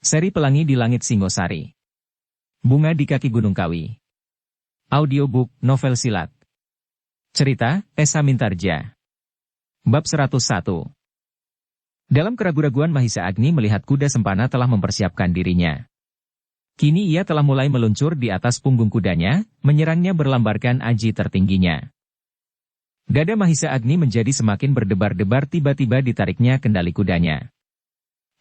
Seri Pelangi di Langit Singosari. Bunga di Kaki Gunung Kawi. Audiobook, novel silat. Cerita, Esa Mintarja. Bab 101. Dalam keraguan-raguan Mahisa Agni melihat kuda sempana telah mempersiapkan dirinya. Kini ia telah mulai meluncur di atas punggung kudanya, menyerangnya berlambarkan aji tertingginya. Dada Mahisa Agni menjadi semakin berdebar-debar, tiba-tiba ditariknya kendali kudanya.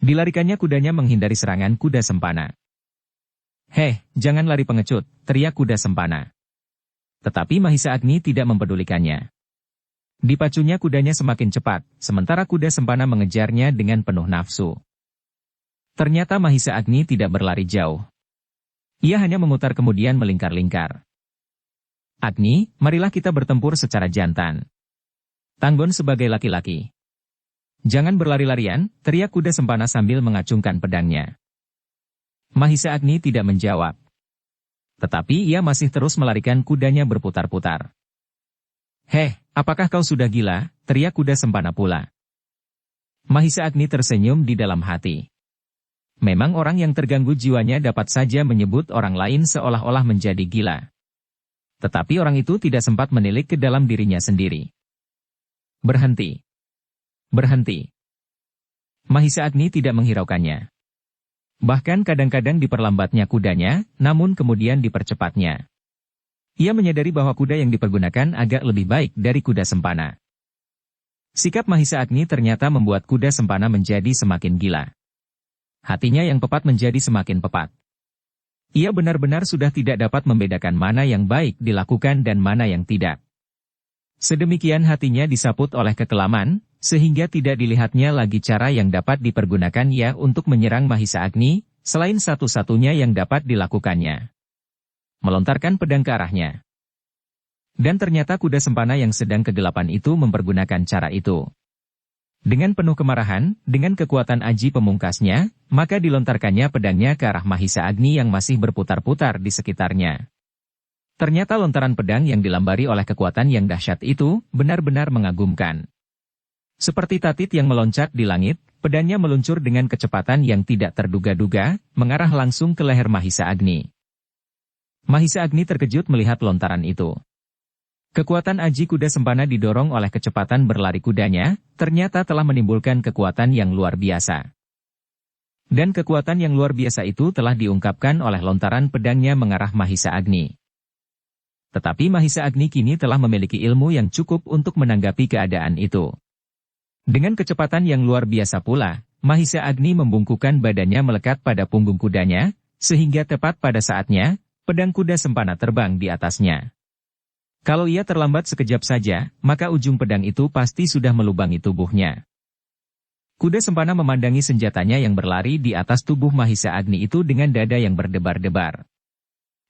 Dilarikannya kudanya menghindari serangan kuda sempana. "Heh, jangan lari pengecut," teriak kuda sempana. Tetapi Mahisa Agni tidak mempedulikannya. Dipacunya kudanya semakin cepat, sementara kuda sempana mengejarnya dengan penuh nafsu. Ternyata Mahisa Agni tidak berlari jauh. Ia hanya memutar kemudian melingkar-lingkar. "Agni, marilah kita bertempur secara jantan. Tanggon sebagai laki-laki. Jangan berlari-larian," teriak kuda sempana sambil mengacungkan pedangnya. Mahisa Agni tidak menjawab. Tetapi ia masih terus melarikan kudanya berputar-putar. "Heh, apakah kau sudah gila?" teriak kuda sempana pula. Mahisa Agni tersenyum di dalam hati. Memang orang yang terganggu jiwanya dapat saja menyebut orang lain seolah-olah menjadi gila. Tetapi orang itu tidak sempat menilik ke dalam dirinya sendiri. "Berhenti. Berhenti." Mahisa Agni tidak menghiraukannya. Bahkan kadang-kadang diperlambatnya kudanya, namun kemudian dipercepatnya. Ia menyadari bahwa kuda yang dipergunakan agak lebih baik dari kuda sempana. Sikap Mahisa Agni ternyata membuat kuda sempana menjadi semakin gila. Hatinya yang pepat menjadi semakin pepat. Ia benar-benar sudah tidak dapat membedakan mana yang baik dilakukan dan mana yang tidak. Sedemikian hatinya disaput oleh kekelaman, sehingga tidak dilihatnya lagi cara yang dapat dipergunakan ia untuk menyerang Mahisa Agni, selain satu-satunya yang dapat dilakukannya. Melontarkan pedang ke arahnya. Dan ternyata kuda sempana yang sedang kegelapan itu mempergunakan cara itu. Dengan penuh kemarahan, dengan kekuatan aji pemungkasnya, maka dilontarkannya pedangnya ke arah Mahisa Agni yang masih berputar-putar di sekitarnya. Ternyata lontaran pedang yang dilambari oleh kekuatan yang dahsyat itu, benar-benar mengagumkan. Seperti tatit yang meloncat di langit, pedangnya meluncur dengan kecepatan yang tidak terduga-duga, mengarah langsung ke leher Mahisa Agni. Mahisa Agni terkejut melihat lontaran itu. Kekuatan aji kuda sempana didorong oleh kecepatan berlari kudanya, ternyata telah menimbulkan kekuatan yang luar biasa. Dan kekuatan yang luar biasa itu telah diungkapkan oleh lontaran pedangnya mengarah Mahisa Agni. Tetapi Mahisa Agni kini telah memiliki ilmu yang cukup untuk menanggapi keadaan itu. Dengan kecepatan yang luar biasa pula, Mahisa Agni membungkukkan badannya melekat pada punggung kudanya, sehingga tepat pada saatnya, pedang kuda sempana terbang di atasnya. Kalau ia terlambat sekejap saja, maka ujung pedang itu pasti sudah melubangi tubuhnya. Kuda sempana memandangi senjatanya yang berlari di atas tubuh Mahisa Agni itu dengan dada yang berdebar-debar.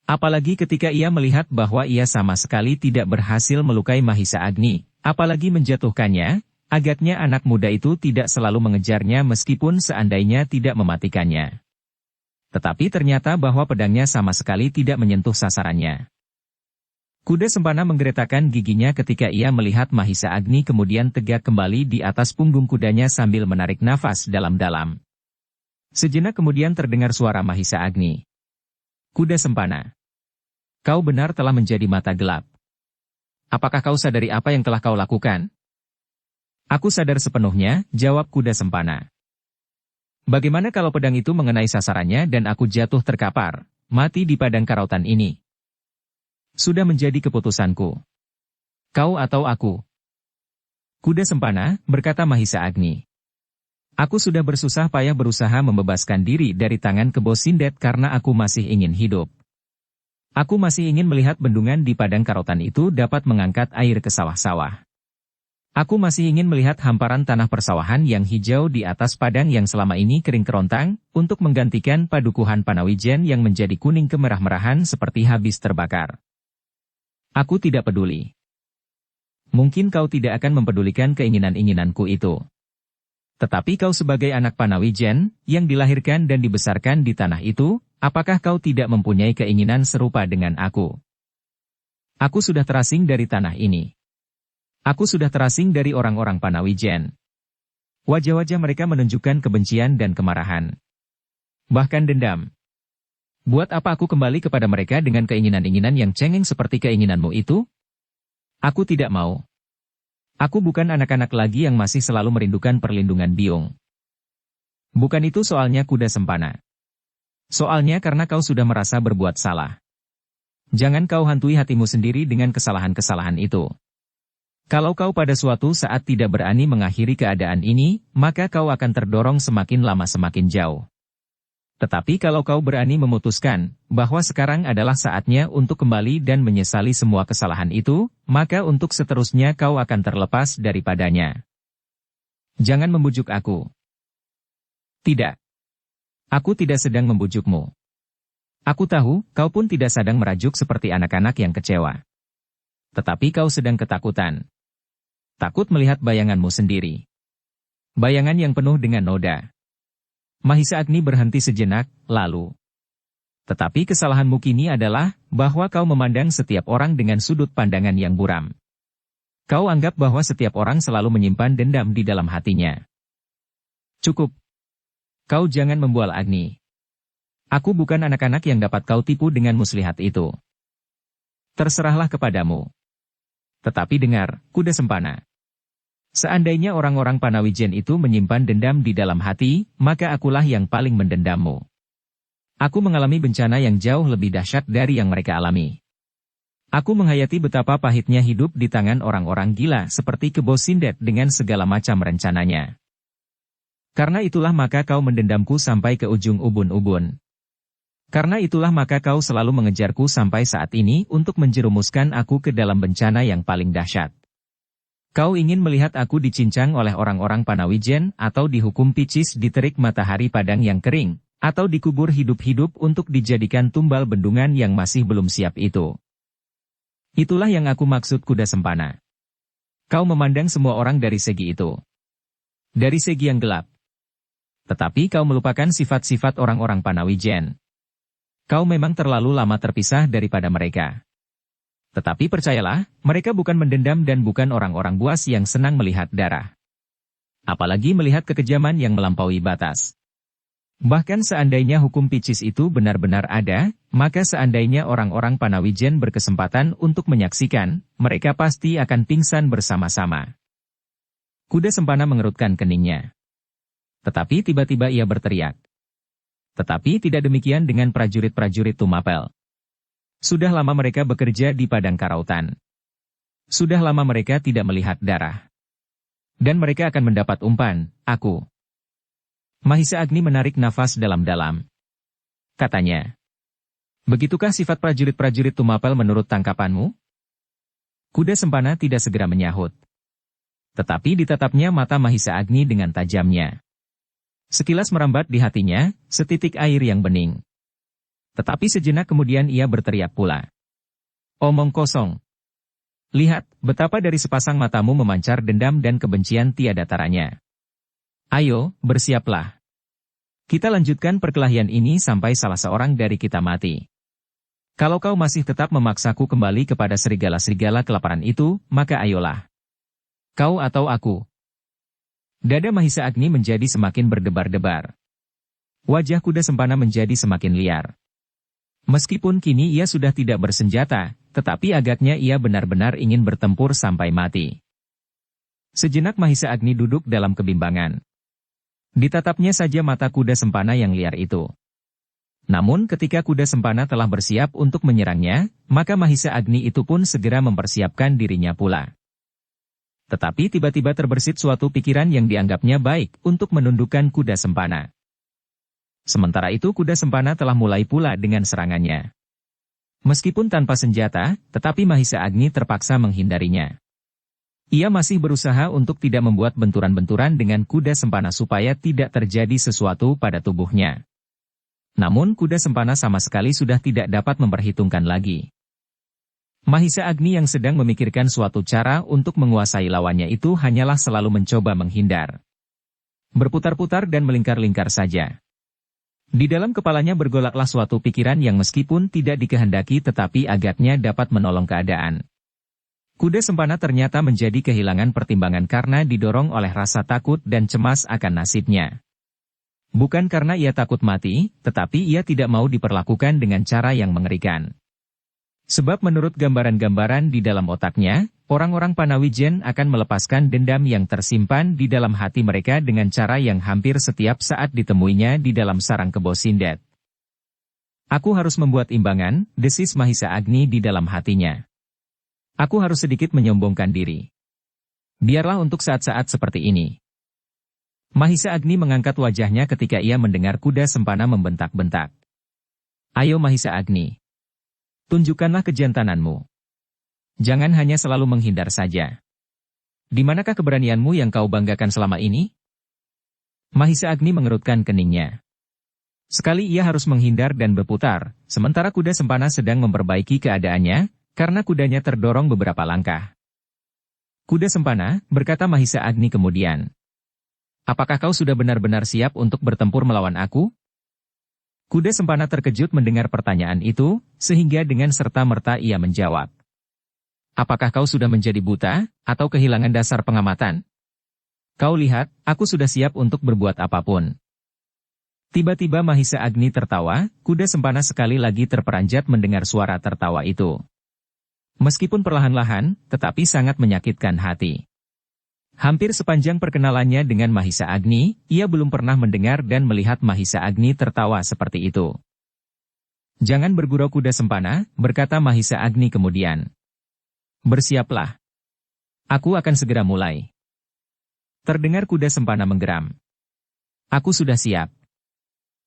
Apalagi ketika ia melihat bahwa ia sama sekali tidak berhasil melukai Mahisa Agni, apalagi menjatuhkannya, agaknya anak muda itu tidak selalu mengejarnya meskipun seandainya tidak mematikannya. Tetapi ternyata bahwa pedangnya sama sekali tidak menyentuh sasarannya. Kuda sempana menggeretakkan giginya ketika ia melihat Mahisa Agni kemudian tegak kembali di atas punggung kudanya sambil menarik nafas dalam-dalam. Sejenak kemudian terdengar suara Mahisa Agni. "Kuda sempana, kau benar telah menjadi mata gelap. Apakah kau sadari apa yang telah kau lakukan?" "Aku sadar sepenuhnya," jawab kuda sempana. "Bagaimana kalau pedang itu mengenai sasarannya dan aku jatuh terkapar, mati di padang karautan ini? Sudah menjadi keputusanku. Kau atau aku." "Kuda sempana," berkata Mahisa Agni. "Aku sudah bersusah payah berusaha membebaskan diri dari tangan Kebo Sindet karena aku masih ingin hidup. Aku masih ingin melihat bendungan di padang karautan itu dapat mengangkat air ke sawah-sawah. Aku masih ingin melihat hamparan tanah persawahan yang hijau di atas padang yang selama ini kering kerontang, untuk menggantikan padukuhan Panawijen yang menjadi kuning kemerah-merahan seperti habis terbakar. Aku tidak peduli. Mungkin kau tidak akan mempedulikan keinginan-inginanku itu. Tetapi kau sebagai anak Panawijen, yang dilahirkan dan dibesarkan di tanah itu, apakah kau tidak mempunyai keinginan serupa dengan aku? Aku sudah terasing dari tanah ini. Aku sudah terasing dari orang-orang Panawijen. Wajah-wajah mereka menunjukkan kebencian dan kemarahan. Bahkan dendam. Buat apa aku kembali kepada mereka dengan keinginan-keinginan yang cengeng seperti keinginanmu itu? Aku tidak mau. Aku bukan anak-anak lagi yang masih selalu merindukan perlindungan biung. Bukan itu soalnya kuda sempana. Soalnya karena kau sudah merasa berbuat salah. Jangan kau hantui hatimu sendiri dengan kesalahan-kesalahan itu. Kalau kau pada suatu saat tidak berani mengakhiri keadaan ini, maka kau akan terdorong semakin lama semakin jauh. Tetapi kalau kau berani memutuskan bahwa sekarang adalah saatnya untuk kembali dan menyesali semua kesalahan itu, maka untuk seterusnya kau akan terlepas daripadanya. Jangan membujuk aku. Tidak. Aku tidak sedang membujukmu. Aku tahu, kau pun tidak sedang merajuk seperti anak-anak yang kecewa. Tetapi kau sedang ketakutan. Takut melihat bayanganmu sendiri. Bayangan yang penuh dengan noda. Mahisa Agni berhenti sejenak, lalu. Tetapi kesalahanmu kini adalah, bahwa kau memandang setiap orang dengan sudut pandangan yang buram. Kau anggap bahwa setiap orang selalu menyimpan dendam di dalam hatinya. Cukup. Kau jangan membual Agni. Aku bukan anak-anak yang dapat kau tipu dengan muslihat itu. Terserahlah kepadamu. Tetapi dengar, kuda sempana. Seandainya orang-orang Panawijen itu menyimpan dendam di dalam hati, maka akulah yang paling mendendammu. Aku mengalami bencana yang jauh lebih dahsyat dari yang mereka alami. Aku menghayati betapa pahitnya hidup di tangan orang-orang gila seperti Kebo Sindet dengan segala macam rencananya. Karena itulah maka kau mendendamku sampai ke ujung ubun-ubun. Karena itulah maka kau selalu mengejarku sampai saat ini untuk menjerumuskan aku ke dalam bencana yang paling dahsyat. Kau ingin melihat aku dicincang oleh orang-orang Panawijen atau dihukum picis di terik matahari padang yang kering, atau dikubur hidup-hidup untuk dijadikan tumbal bendungan yang masih belum siap itu. Itulah yang aku maksud kuda sempana. Kau memandang semua orang dari segi itu. Dari segi yang gelap. Tetapi kau melupakan sifat-sifat orang-orang Panawijen. Kau memang terlalu lama terpisah daripada mereka. Tetapi percayalah, mereka bukan mendendam dan bukan orang-orang buas yang senang melihat darah. Apalagi melihat kekejaman yang melampaui batas. Bahkan seandainya hukum picis itu benar-benar ada, maka seandainya orang-orang Panawijen berkesempatan untuk menyaksikan, mereka pasti akan pingsan bersama-sama. Kuda sempana mengerutkan keningnya. Tetapi tiba-tiba ia berteriak. Tetapi tidak demikian dengan prajurit-prajurit Tumapel. Sudah lama mereka bekerja di padang karautan. Sudah lama mereka tidak melihat darah. Dan mereka akan mendapat umpan, aku. Mahisa Agni menarik nafas dalam-dalam. Katanya. Begitukah sifat prajurit-prajurit Tumapel menurut tangkapanmu? Kuda sempana tidak segera menyahut. Tetapi ditatapnya mata Mahisa Agni dengan tajamnya. Sekilas merambat di hatinya, setitik air yang bening. Tetapi sejenak kemudian ia berteriak pula. Omong kosong. Lihat, betapa dari sepasang matamu memancar dendam dan kebencian tiada taranya. Ayo, bersiaplah. Kita lanjutkan perkelahian ini sampai salah seorang dari kita mati. Kalau kau masih tetap memaksaku kembali kepada serigala-serigala kelaparan itu, maka ayolah. Kau atau aku. Dada Mahisa Agni menjadi semakin berdebar-debar. Wajah kuda sempana menjadi semakin liar. Meskipun kini ia sudah tidak bersenjata, tetapi agaknya ia benar-benar ingin bertempur sampai mati. Sejenak Mahisa Agni duduk dalam kebimbangan. Ditatapnya saja mata kuda sempana yang liar itu. Namun ketika kuda sempana telah bersiap untuk menyerangnya, maka Mahisa Agni itu pun segera mempersiapkan dirinya pula. Tetapi tiba-tiba terbersit suatu pikiran yang dianggapnya baik untuk menundukkan kuda sempana. Sementara itu kuda sempana telah mulai pula dengan serangannya. Meskipun tanpa senjata, tetapi Mahisa Agni terpaksa menghindarinya. Ia masih berusaha untuk tidak membuat benturan-benturan dengan kuda sempana supaya tidak terjadi sesuatu pada tubuhnya. Namun kuda sempana sama sekali sudah tidak dapat memperhitungkan lagi. Mahisa Agni yang sedang memikirkan suatu cara untuk menguasai lawannya itu hanyalah selalu mencoba menghindar. Berputar-putar dan melingkar-lingkar saja. Di dalam kepalanya bergolaklah suatu pikiran yang meskipun tidak dikehendaki tetapi agaknya dapat menolong keadaan. Kuda sempana ternyata menjadi kehilangan pertimbangan karena didorong oleh rasa takut dan cemas akan nasibnya. Bukan karena ia takut mati, tetapi ia tidak mau diperlakukan dengan cara yang mengerikan. Sebab menurut gambaran-gambaran di dalam otaknya, orang-orang Panawijen akan melepaskan dendam yang tersimpan di dalam hati mereka dengan cara yang hampir setiap saat ditemuinya di dalam sarang kebo Sindet. Aku harus membuat imbangan, desis Mahisa Agni di dalam hatinya. Aku harus sedikit menyombongkan diri. Biarlah untuk saat-saat seperti ini. Mahisa Agni mengangkat wajahnya ketika ia mendengar kuda sempana membentak-bentak. Ayo Mahisa Agni. Tunjukkanlah kejantananmu. Jangan hanya selalu menghindar saja. Di manakah keberanianmu yang kau banggakan selama ini? Mahisa Agni mengerutkan keningnya. Sekali ia harus menghindar dan berputar, sementara kuda sempana sedang memperbaiki keadaannya, karena kudanya terdorong beberapa langkah. Kuda sempana, berkata Mahisa Agni kemudian. Apakah kau sudah benar-benar siap untuk bertempur melawan aku? Kuda sempana terkejut mendengar pertanyaan itu, sehingga dengan serta-merta ia menjawab. Apakah kau sudah menjadi buta, atau kehilangan dasar pengamatan? Kau lihat, aku sudah siap untuk berbuat apapun. Tiba-tiba Mahisa Agni tertawa, kuda sempana sekali lagi terperanjat mendengar suara tertawa itu. Meskipun perlahan-lahan, tetapi sangat menyakitkan hati. Hampir sepanjang perkenalannya dengan Mahisa Agni, ia belum pernah mendengar dan melihat Mahisa Agni tertawa seperti itu. Jangan bergurau kuda sempana, berkata Mahisa Agni kemudian. Bersiaplah. Aku akan segera mulai. Terdengar kuda sempana menggeram. Aku sudah siap.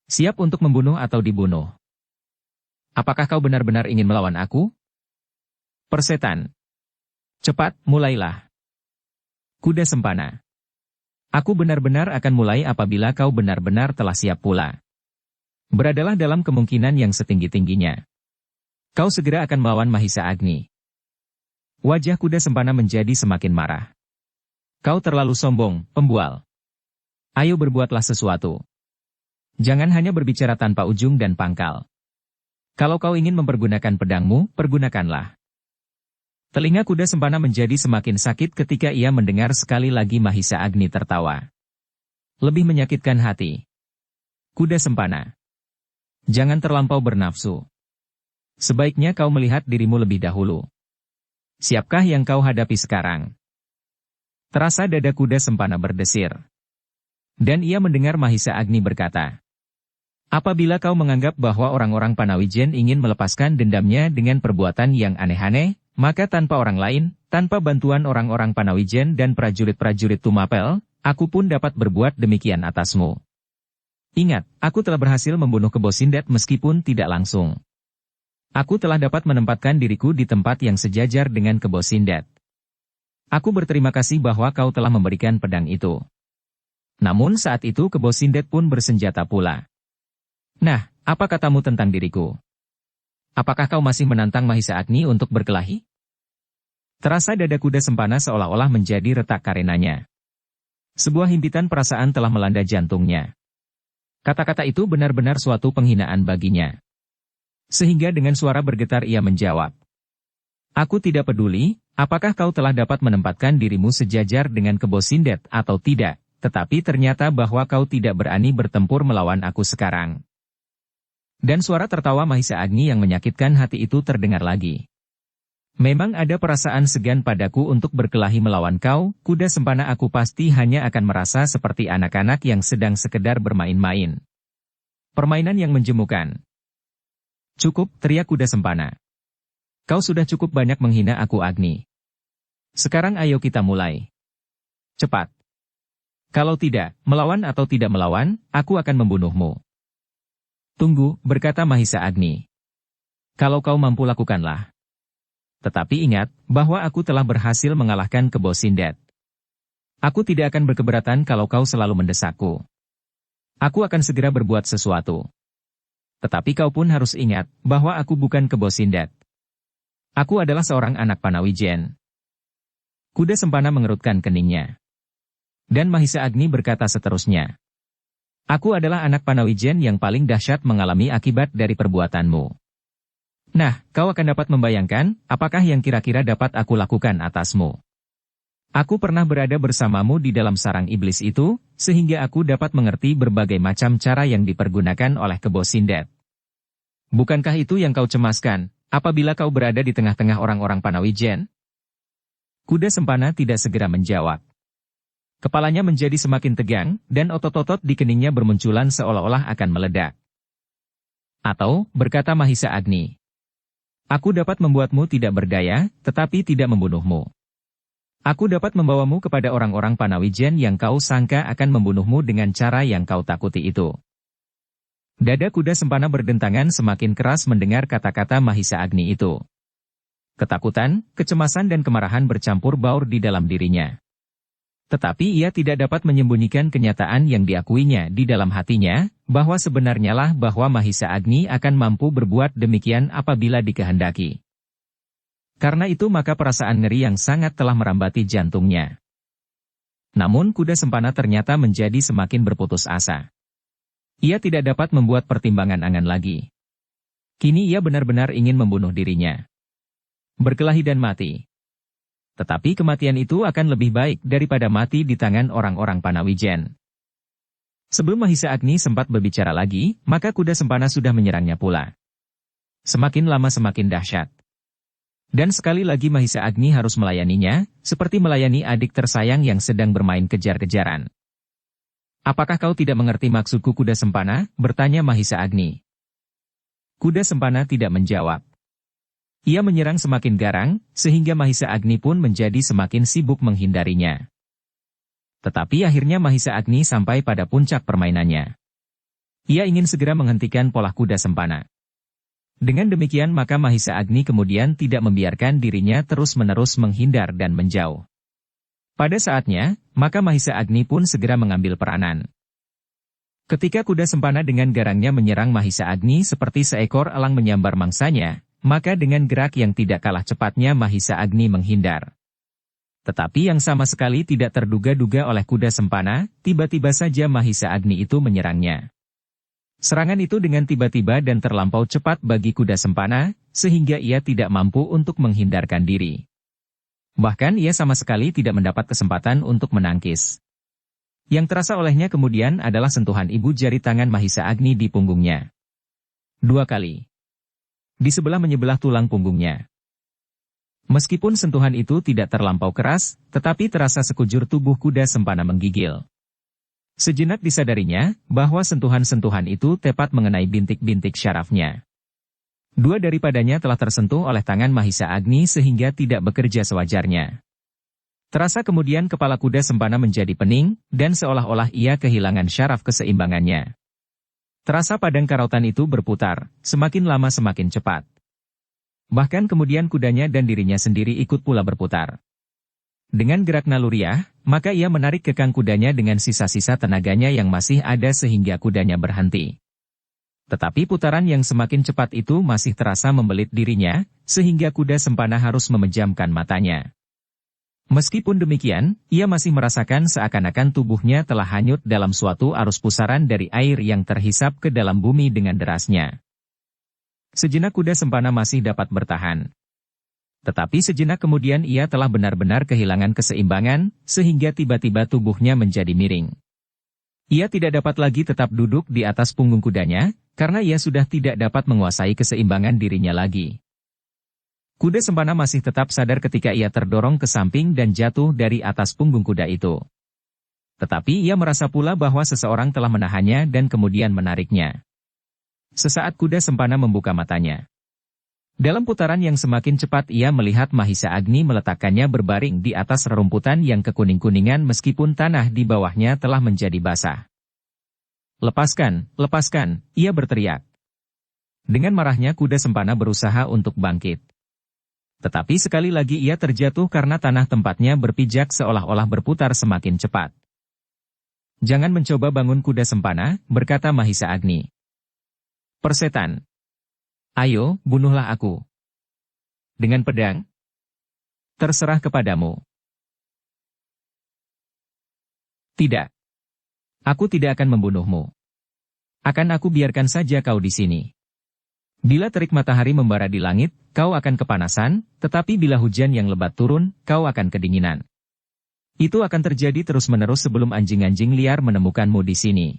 Siap untuk membunuh atau dibunuh. Apakah kau benar-benar ingin melawan aku? Persetan. Cepat, mulailah. Kuda sempana. Aku benar-benar akan mulai apabila kau benar-benar telah siap pula. Beradalah dalam kemungkinan yang setinggi-tingginya. Kau segera akan melawan Mahisa Agni. Wajah kuda sempana menjadi semakin marah. Kau terlalu sombong, pembual. Ayo berbuatlah sesuatu. Jangan hanya berbicara tanpa ujung dan pangkal. Kalau kau ingin mempergunakan pedangmu, pergunakanlah. Telinga kuda sempana menjadi semakin sakit ketika ia mendengar sekali lagi Mahisa Agni tertawa. Lebih menyakitkan hati. Kuda sempana. Jangan terlampau bernafsu. Sebaiknya kau melihat dirimu lebih dahulu. Siapkah yang kau hadapi sekarang? Terasa dada kuda sempana berdesir. Dan ia mendengar Mahisa Agni berkata, apabila kau menganggap bahwa orang-orang Panawijen ingin melepaskan dendamnya dengan perbuatan yang aneh-aneh, maka tanpa orang lain, tanpa bantuan orang-orang Panawijen dan prajurit-prajurit Tumapel, aku pun dapat berbuat demikian atasmu. Ingat, aku telah berhasil membunuh kebo Sindet meskipun tidak langsung. Aku telah dapat menempatkan diriku di tempat yang sejajar dengan kebo Sindet. Aku berterima kasih bahwa kau telah memberikan pedang itu. Namun saat itu kebo Sindet pun bersenjata pula. Nah, apa katamu tentang diriku? Apakah kau masih menantang Mahisa Agni untuk berkelahi? Terasa dada kuda sempana seolah-olah menjadi retak karenanya. Sebuah himpitan perasaan telah melanda jantungnya. Kata-kata itu benar-benar suatu penghinaan baginya. Sehingga dengan suara bergetar ia menjawab. Aku tidak peduli, apakah kau telah dapat menempatkan dirimu sejajar dengan kebo Sindet atau tidak, tetapi ternyata bahwa kau tidak berani bertempur melawan aku sekarang. Dan suara tertawa Mahisa Agni yang menyakitkan hati itu terdengar lagi. Memang ada perasaan segan padaku untuk berkelahi melawan kau, kuda sempana aku pasti hanya akan merasa seperti anak-anak yang sedang sekedar bermain-main. Permainan yang menjemukan. Cukup, teriak kuda sempana. Kau sudah cukup banyak menghina aku Agni. Sekarang ayo kita mulai. Cepat. Kalau tidak, melawan atau tidak melawan, aku akan membunuhmu. Tunggu, berkata Mahisa Agni. Kalau kau mampu lakukanlah. Tetapi ingat, bahwa aku telah berhasil mengalahkan kebo Sindet. Aku tidak akan berkeberatan kalau kau selalu mendesakku. Aku akan segera berbuat sesuatu. Tetapi kau pun harus ingat, bahwa aku bukan kebo Sindet. Aku adalah seorang anak Panawijen. Kuda sempana mengerutkan keningnya. Dan Mahisa Agni berkata seterusnya. Aku adalah anak Panawijen yang paling dahsyat mengalami akibat dari perbuatanmu. Nah, kau akan dapat membayangkan, apakah yang kira-kira dapat aku lakukan atasmu. Aku pernah berada bersamamu di dalam sarang iblis itu, sehingga aku dapat mengerti berbagai macam cara yang dipergunakan oleh Kebo Sindet. Bukankah itu yang kau cemaskan, apabila kau berada di tengah-tengah orang-orang Panawijen? Kuda Sempana tidak segera menjawab. Kepalanya menjadi semakin tegang, dan otot-otot di keningnya bermunculan seolah-olah akan meledak. Atau, berkata Mahisa Agni, aku dapat membuatmu tidak berdaya, tetapi tidak membunuhmu. Aku dapat membawamu kepada orang-orang Panawijen yang kau sangka akan membunuhmu dengan cara yang kau takuti itu. Dada Kuda Sempana berdentangan semakin keras mendengar kata-kata Mahisa Agni itu. Ketakutan, kecemasan dan kemarahan bercampur baur di dalam dirinya. Tetapi ia tidak dapat menyembunyikan kenyataan yang diakuinya di dalam hatinya, bahwa sebenarnya lah bahwa Mahisa Agni akan mampu berbuat demikian apabila dikehendaki. Karena itu maka perasaan ngeri yang sangat telah merambati jantungnya. Namun Kuda Sempana ternyata menjadi semakin berputus asa. Ia tidak dapat membuat pertimbangan angan lagi. Kini ia benar-benar ingin membunuh dirinya. Berkelahi dan mati. Tetapi kematian itu akan lebih baik daripada mati di tangan orang-orang Panawijen. Sebelum Mahisa Agni sempat berbicara lagi, maka Kuda Sempana sudah menyerangnya pula. Semakin lama semakin dahsyat. Dan sekali lagi Mahisa Agni harus melayaninya, seperti melayani adik tersayang yang sedang bermain kejar-kejaran. Apakah kau tidak mengerti maksudku Kuda Sempana? Bertanya Mahisa Agni. Kuda Sempana tidak menjawab. Ia menyerang semakin garang, sehingga Mahisa Agni pun menjadi semakin sibuk menghindarinya. Tetapi akhirnya Mahisa Agni sampai pada puncak permainannya. Ia ingin segera menghentikan pola Kuda Sempana. Dengan demikian maka Mahisa Agni kemudian tidak membiarkan dirinya terus-menerus menghindar dan menjauh. Pada saatnya, maka Mahisa Agni pun segera mengambil peranan. Ketika Kuda Sempana dengan garangnya menyerang Mahisa Agni seperti seekor elang menyambar mangsanya, maka dengan gerak yang tidak kalah cepatnya Mahisa Agni menghindar. Tetapi yang sama sekali tidak terduga-duga oleh Kuda Sempana, tiba-tiba saja Mahisa Agni itu menyerangnya. Serangan itu dengan tiba-tiba dan terlampau cepat bagi Kuda Sempana, sehingga ia tidak mampu untuk menghindarkan diri. Bahkan ia sama sekali tidak mendapat kesempatan untuk menangkis. Yang terasa olehnya kemudian adalah sentuhan ibu jari tangan Mahisa Agni di punggungnya. 2 kali. Di sebelah-menyebelah tulang punggungnya. Meskipun sentuhan itu tidak terlampau keras, tetapi terasa sekujur tubuh Kuda Sempana menggigil. Sejenak disadarinya, bahwa sentuhan-sentuhan itu tepat mengenai bintik-bintik syarafnya. 2 daripadanya telah tersentuh oleh tangan Mahisa Agni sehingga tidak bekerja sewajarnya. Terasa kemudian kepala Kuda Sempana menjadi pening, dan seolah-olah ia kehilangan syaraf keseimbangannya. Terasa padang karautan itu berputar, semakin lama semakin cepat. Bahkan kemudian kudanya dan dirinya sendiri ikut pula berputar. Dengan gerak naluriah, maka ia menarik kekang kudanya dengan sisa-sisa tenaganya yang masih ada sehingga kudanya berhenti. Tetapi putaran yang semakin cepat itu masih terasa membelit dirinya, sehingga Kuda Sempana harus memejamkan matanya. Meskipun demikian, ia masih merasakan seakan-akan tubuhnya telah hanyut dalam suatu arus pusaran dari air yang terhisap ke dalam bumi dengan derasnya. Sejenak Kuda Sempana masih dapat bertahan. Tetapi sejenak kemudian ia telah benar-benar kehilangan keseimbangan, sehingga tiba-tiba tubuhnya menjadi miring. Ia tidak dapat lagi tetap duduk di atas punggung kudanya, karena ia sudah tidak dapat menguasai keseimbangan dirinya lagi. Kuda Sempana masih tetap sadar ketika ia terdorong ke samping dan jatuh dari atas punggung kuda itu. Tetapi ia merasa pula bahwa seseorang telah menahannya dan kemudian menariknya. Sesaat Kuda Sempana membuka matanya. Dalam putaran yang semakin cepat ia melihat Mahisa Agni meletakkannya berbaring di atas rerumputan yang kekuning-kuningan meskipun tanah di bawahnya telah menjadi basah. "Lepaskan, lepaskan," ia berteriak. Dengan marahnya Kuda Sempana berusaha untuk bangkit. Tetapi sekali lagi ia terjatuh karena tanah tempatnya berpijak seolah-olah berputar semakin cepat. "Jangan mencoba bangun Kuda Sempana," berkata Mahisa Agni. "Persetan. Ayo, bunuhlah aku. Dengan pedang? Terserah kepadamu." "Tidak. Aku tidak akan membunuhmu. Akan aku biarkan saja kau di sini. Bila terik matahari membara di langit, kau akan kepanasan, tetapi bila hujan yang lebat turun, kau akan kedinginan. Itu akan terjadi terus-menerus sebelum anjing-anjing liar menemukanmu di sini.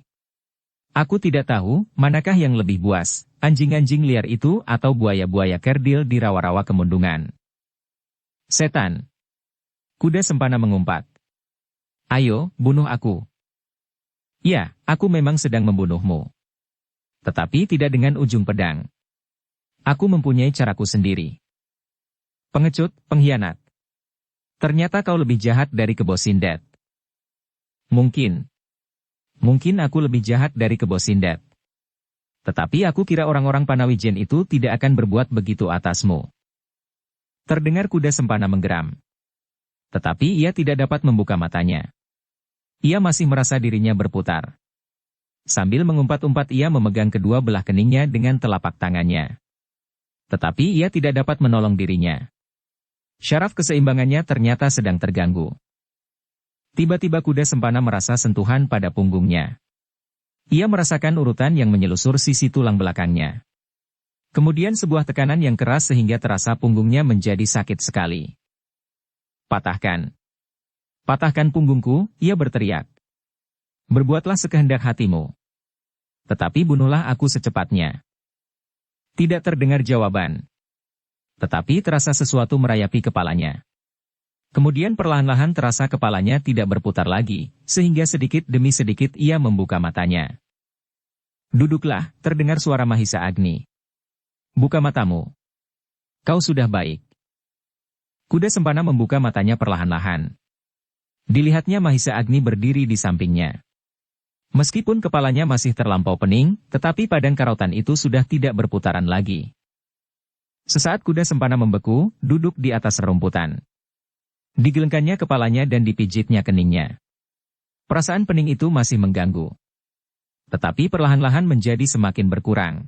Aku tidak tahu, manakah yang lebih buas, anjing-anjing liar itu atau buaya-buaya kerdil di rawa-rawa kemundungan. Setan. Kuda sempana mengumpat. Ayo, bunuh aku. Ya, aku memang sedang membunuhmu. Tetapi tidak dengan ujung pedang. Aku mempunyai caraku sendiri. Pengecut, pengkhianat. Ternyata kau lebih jahat dari Kebo Sindet. Mungkin aku lebih jahat dari Kebo Sindet. Tetapi aku kira orang-orang Panawijen itu tidak akan berbuat begitu atasmu. Terdengar kuda sempana menggeram. Tetapi ia tidak dapat membuka matanya. Ia masih merasa dirinya berputar. Sambil mengumpat-umpat ia memegang kedua belah keningnya dengan telapak tangannya. Tetapi ia tidak dapat menolong dirinya. Syaraf keseimbangannya ternyata sedang terganggu. Tiba-tiba kuda sempana merasa sentuhan pada punggungnya. Ia merasakan urutan yang menyelusur sisi tulang belakangnya. Kemudian sebuah tekanan yang keras sehingga terasa punggungnya menjadi sakit sekali. Patahkan. Patahkan punggungku, ia berteriak. Berbuatlah sekehendak hatimu. Tetapi bunuhlah aku secepatnya. Tidak terdengar jawaban. Tetapi terasa sesuatu merayapi kepalanya. Kemudian perlahan-lahan terasa kepalanya tidak berputar lagi, sehingga sedikit demi sedikit ia membuka matanya. Duduklah, terdengar suara Mahisa Agni. Buka matamu. Kau sudah baik. Kuda sempana membuka matanya perlahan-lahan. Dilihatnya Mahisa Agni berdiri di sampingnya. Meskipun kepalanya masih terlampau pening, tetapi padang karautan itu sudah tidak berputaran lagi. Sesaat kuda sempana membeku, duduk di atas rerumputan. Digelengkannya kepalanya dan dipijitnya keningnya. Perasaan pening itu masih mengganggu. Tetapi perlahan-lahan menjadi semakin berkurang.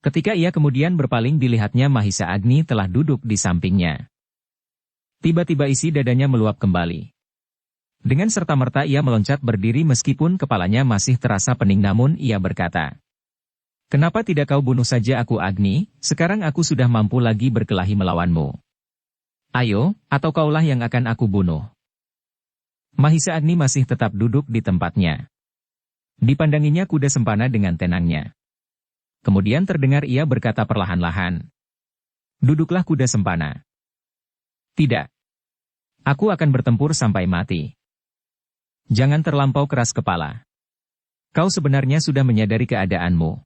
Ketika ia kemudian berpaling dilihatnya Mahisa Agni telah duduk di sampingnya. Tiba-tiba isi dadanya meluap kembali. Dengan serta-merta ia meloncat berdiri meskipun kepalanya masih terasa pening namun ia berkata, kenapa tidak kau bunuh saja aku Agni, sekarang aku sudah mampu lagi berkelahi melawanmu. Ayo, atau kaulah yang akan aku bunuh. Mahisa Agni masih tetap duduk di tempatnya. Dipandanginya kuda sempana dengan tenangnya. Kemudian terdengar ia berkata perlahan-lahan. Duduklah kuda sempana. Tidak. Aku akan bertempur sampai mati. Jangan terlampau keras kepala. Kau sebenarnya sudah menyadari keadaanmu.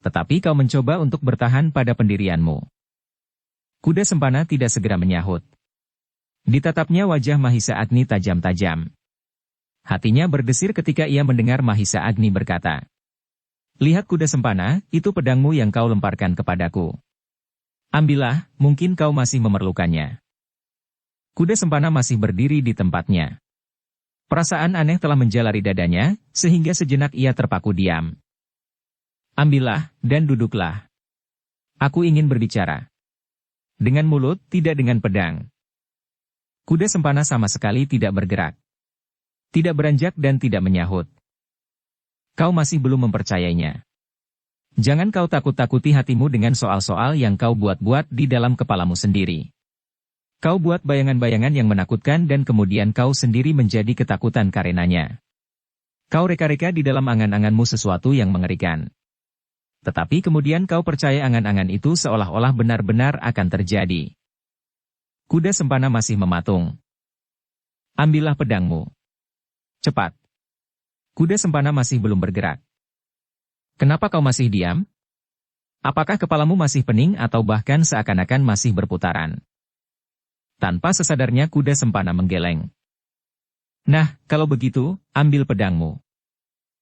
Tetapi kau mencoba untuk bertahan pada pendirianmu. Kuda sempana tidak segera menyahut. Ditatapnya wajah Mahisa Agni tajam-tajam. Hatinya berdesir ketika ia mendengar Mahisa Agni berkata, lihat kuda sempana, itu pedangmu yang kau lemparkan kepadaku. Ambillah, mungkin kau masih memerlukannya. Kuda sempana masih berdiri di tempatnya. Perasaan aneh telah menjalari dadanya, sehingga sejenak ia terpaku diam. Ambillah, dan duduklah. Aku ingin berbicara. Dengan mulut, tidak dengan pedang. Kuda sempana sama sekali tidak bergerak. Tidak beranjak dan tidak menyahut. Kau masih belum mempercayainya. Jangan kau takut-takuti hatimu dengan soal-soal yang kau buat-buat di dalam kepalamu sendiri. Kau buat bayangan-bayangan yang menakutkan dan kemudian kau sendiri menjadi ketakutan karenanya. Kau reka-reka di dalam angan-anganmu sesuatu yang mengerikan. Tetapi kemudian kau percaya angan-angan itu seolah-olah benar-benar akan terjadi. Kuda sempana masih mematung. Ambillah pedangmu. Cepat. Kuda sempana masih belum bergerak. Kenapa kau masih diam? Apakah kepalamu masih pening atau bahkan seakan-akan masih berputaran? Tanpa sesadarnya kuda sempana menggeleng. Nah, kalau begitu, ambil pedangmu.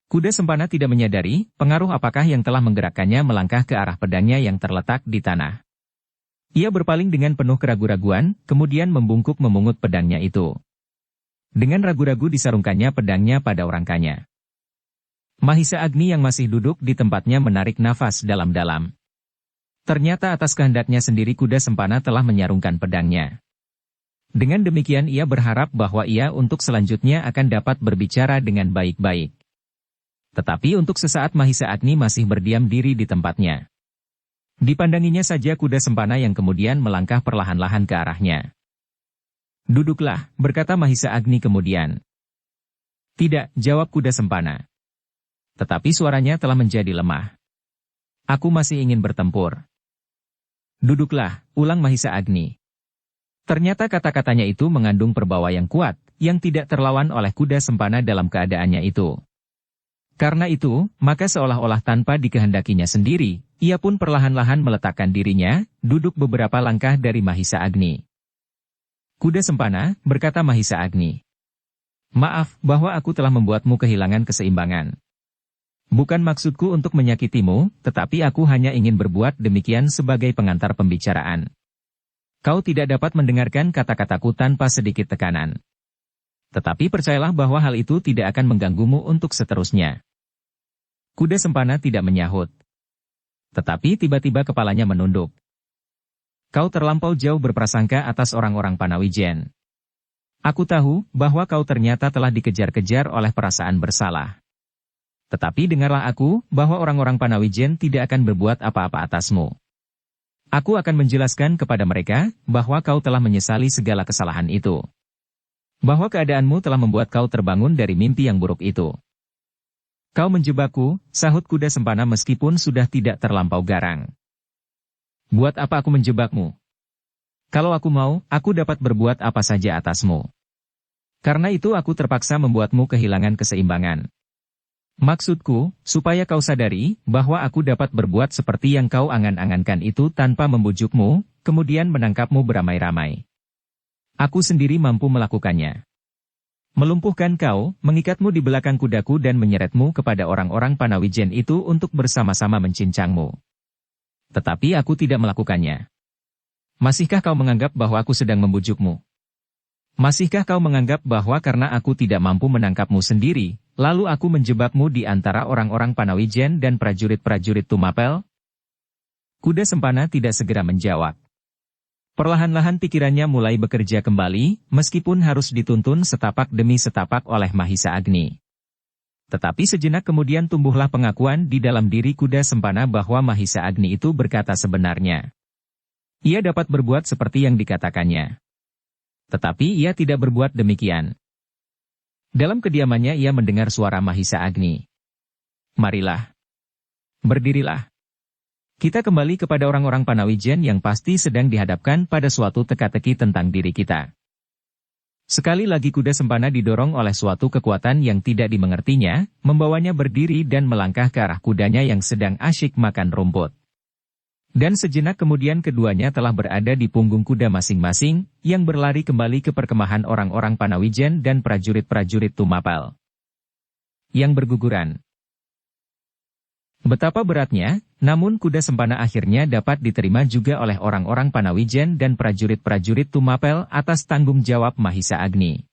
Kuda sempana tidak menyadari pengaruh apakah yang telah menggerakkannya melangkah ke arah pedangnya yang terletak di tanah. Ia berpaling dengan penuh keraguan-raguan, kemudian membungkuk memungut pedangnya itu. Dengan ragu-ragu disarungkannya pedangnya pada orangkanya. Mahisa Agni yang masih duduk di tempatnya menarik nafas dalam-dalam. Ternyata atas kehendaknya sendiri kuda sempana telah menyarungkan pedangnya. Dengan demikian ia berharap bahwa ia untuk selanjutnya akan dapat berbicara dengan baik-baik. Tetapi untuk sesaat Mahisa Agni masih berdiam diri di tempatnya. Dipandanginya saja kuda sempana yang kemudian melangkah perlahan-lahan ke arahnya. Duduklah, berkata Mahisa Agni kemudian. Tidak, jawab kuda sempana. Tetapi suaranya telah menjadi lemah. Aku masih ingin bertempur. Duduklah, ulang Mahisa Agni. Ternyata kata-katanya itu mengandung perbawa yang kuat, yang tidak terlawan oleh kuda sempana dalam keadaannya itu. Karena itu, maka seolah-olah tanpa dikehendakinya sendiri, ia pun perlahan-lahan meletakkan dirinya, duduk beberapa langkah dari Mahisa Agni. Kuda sempana, berkata Mahisa Agni. Maaf, bahwa aku telah membuatmu kehilangan keseimbangan. Bukan maksudku untuk menyakitimu, tetapi aku hanya ingin berbuat demikian sebagai pengantar pembicaraan. Kau tidak dapat mendengarkan kata-kataku tanpa sedikit tekanan. Tetapi percayalah bahwa hal itu tidak akan mengganggumu untuk seterusnya. Kuda sempana tidak menyahut. Tetapi tiba-tiba kepalanya menunduk. Kau terlampau jauh berprasangka atas orang-orang Panawijen. Aku tahu bahwa kau ternyata telah dikejar-kejar oleh perasaan bersalah. Tetapi dengarlah aku, bahwa orang-orang Panawijen tidak akan berbuat apa-apa atasmu. Aku akan menjelaskan kepada mereka, bahwa kau telah menyesali segala kesalahan itu. Bahwa keadaanmu telah membuat kau terbangun dari mimpi yang buruk itu. Kau menjebakku, sahut kuda sempana meskipun sudah tidak terlampau garang. Buat apa aku menjebakmu? Kalau aku mau, aku dapat berbuat apa saja atasmu. Karena itu aku terpaksa membuatmu kehilangan keseimbangan. Maksudku, supaya kau sadari, bahwa aku dapat berbuat seperti yang kau angan-angankan itu tanpa membujukmu, kemudian menangkapmu beramai-ramai. Aku sendiri mampu melakukannya. Melumpuhkan kau, mengikatmu di belakang kudaku dan menyeretmu kepada orang-orang Panawijen itu untuk bersama-sama mencincangmu. Tetapi aku tidak melakukannya. Masihkah kau menganggap bahwa aku sedang membujukmu? Masihkah kau menganggap bahwa karena aku tidak mampu menangkapmu sendiri, lalu aku menjebakmu di antara orang-orang Panawijen dan prajurit-prajurit Tumapel? Kuda sempana tidak segera menjawab. Perlahan-lahan pikirannya mulai bekerja kembali, meskipun harus dituntun setapak demi setapak oleh Mahisa Agni. Tetapi sejenak kemudian tumbuhlah pengakuan di dalam diri kuda sempana bahwa Mahisa Agni itu berkata sebenarnya. Ia dapat berbuat seperti yang dikatakannya. Tetapi ia tidak berbuat demikian. Dalam kediamannya ia mendengar suara Mahisa Agni. Marilah. Berdirilah. Kita kembali kepada orang-orang Panawijen yang pasti sedang dihadapkan pada suatu teka-teki tentang diri kita. Sekali lagi kuda sempana didorong oleh suatu kekuatan yang tidak dimengertinya, membawanya berdiri dan melangkah ke arah kudanya yang sedang asyik makan rumput. Dan sejenak kemudian keduanya telah berada di punggung kuda masing-masing, yang berlari kembali ke perkemahan orang-orang Panawijen dan prajurit-prajurit Tumapel. Yang berguguran. Betapa beratnya, namun kuda sempana akhirnya dapat diterima juga oleh orang-orang Panawijen dan prajurit-prajurit Tumapel atas tanggung jawab Mahisa Agni.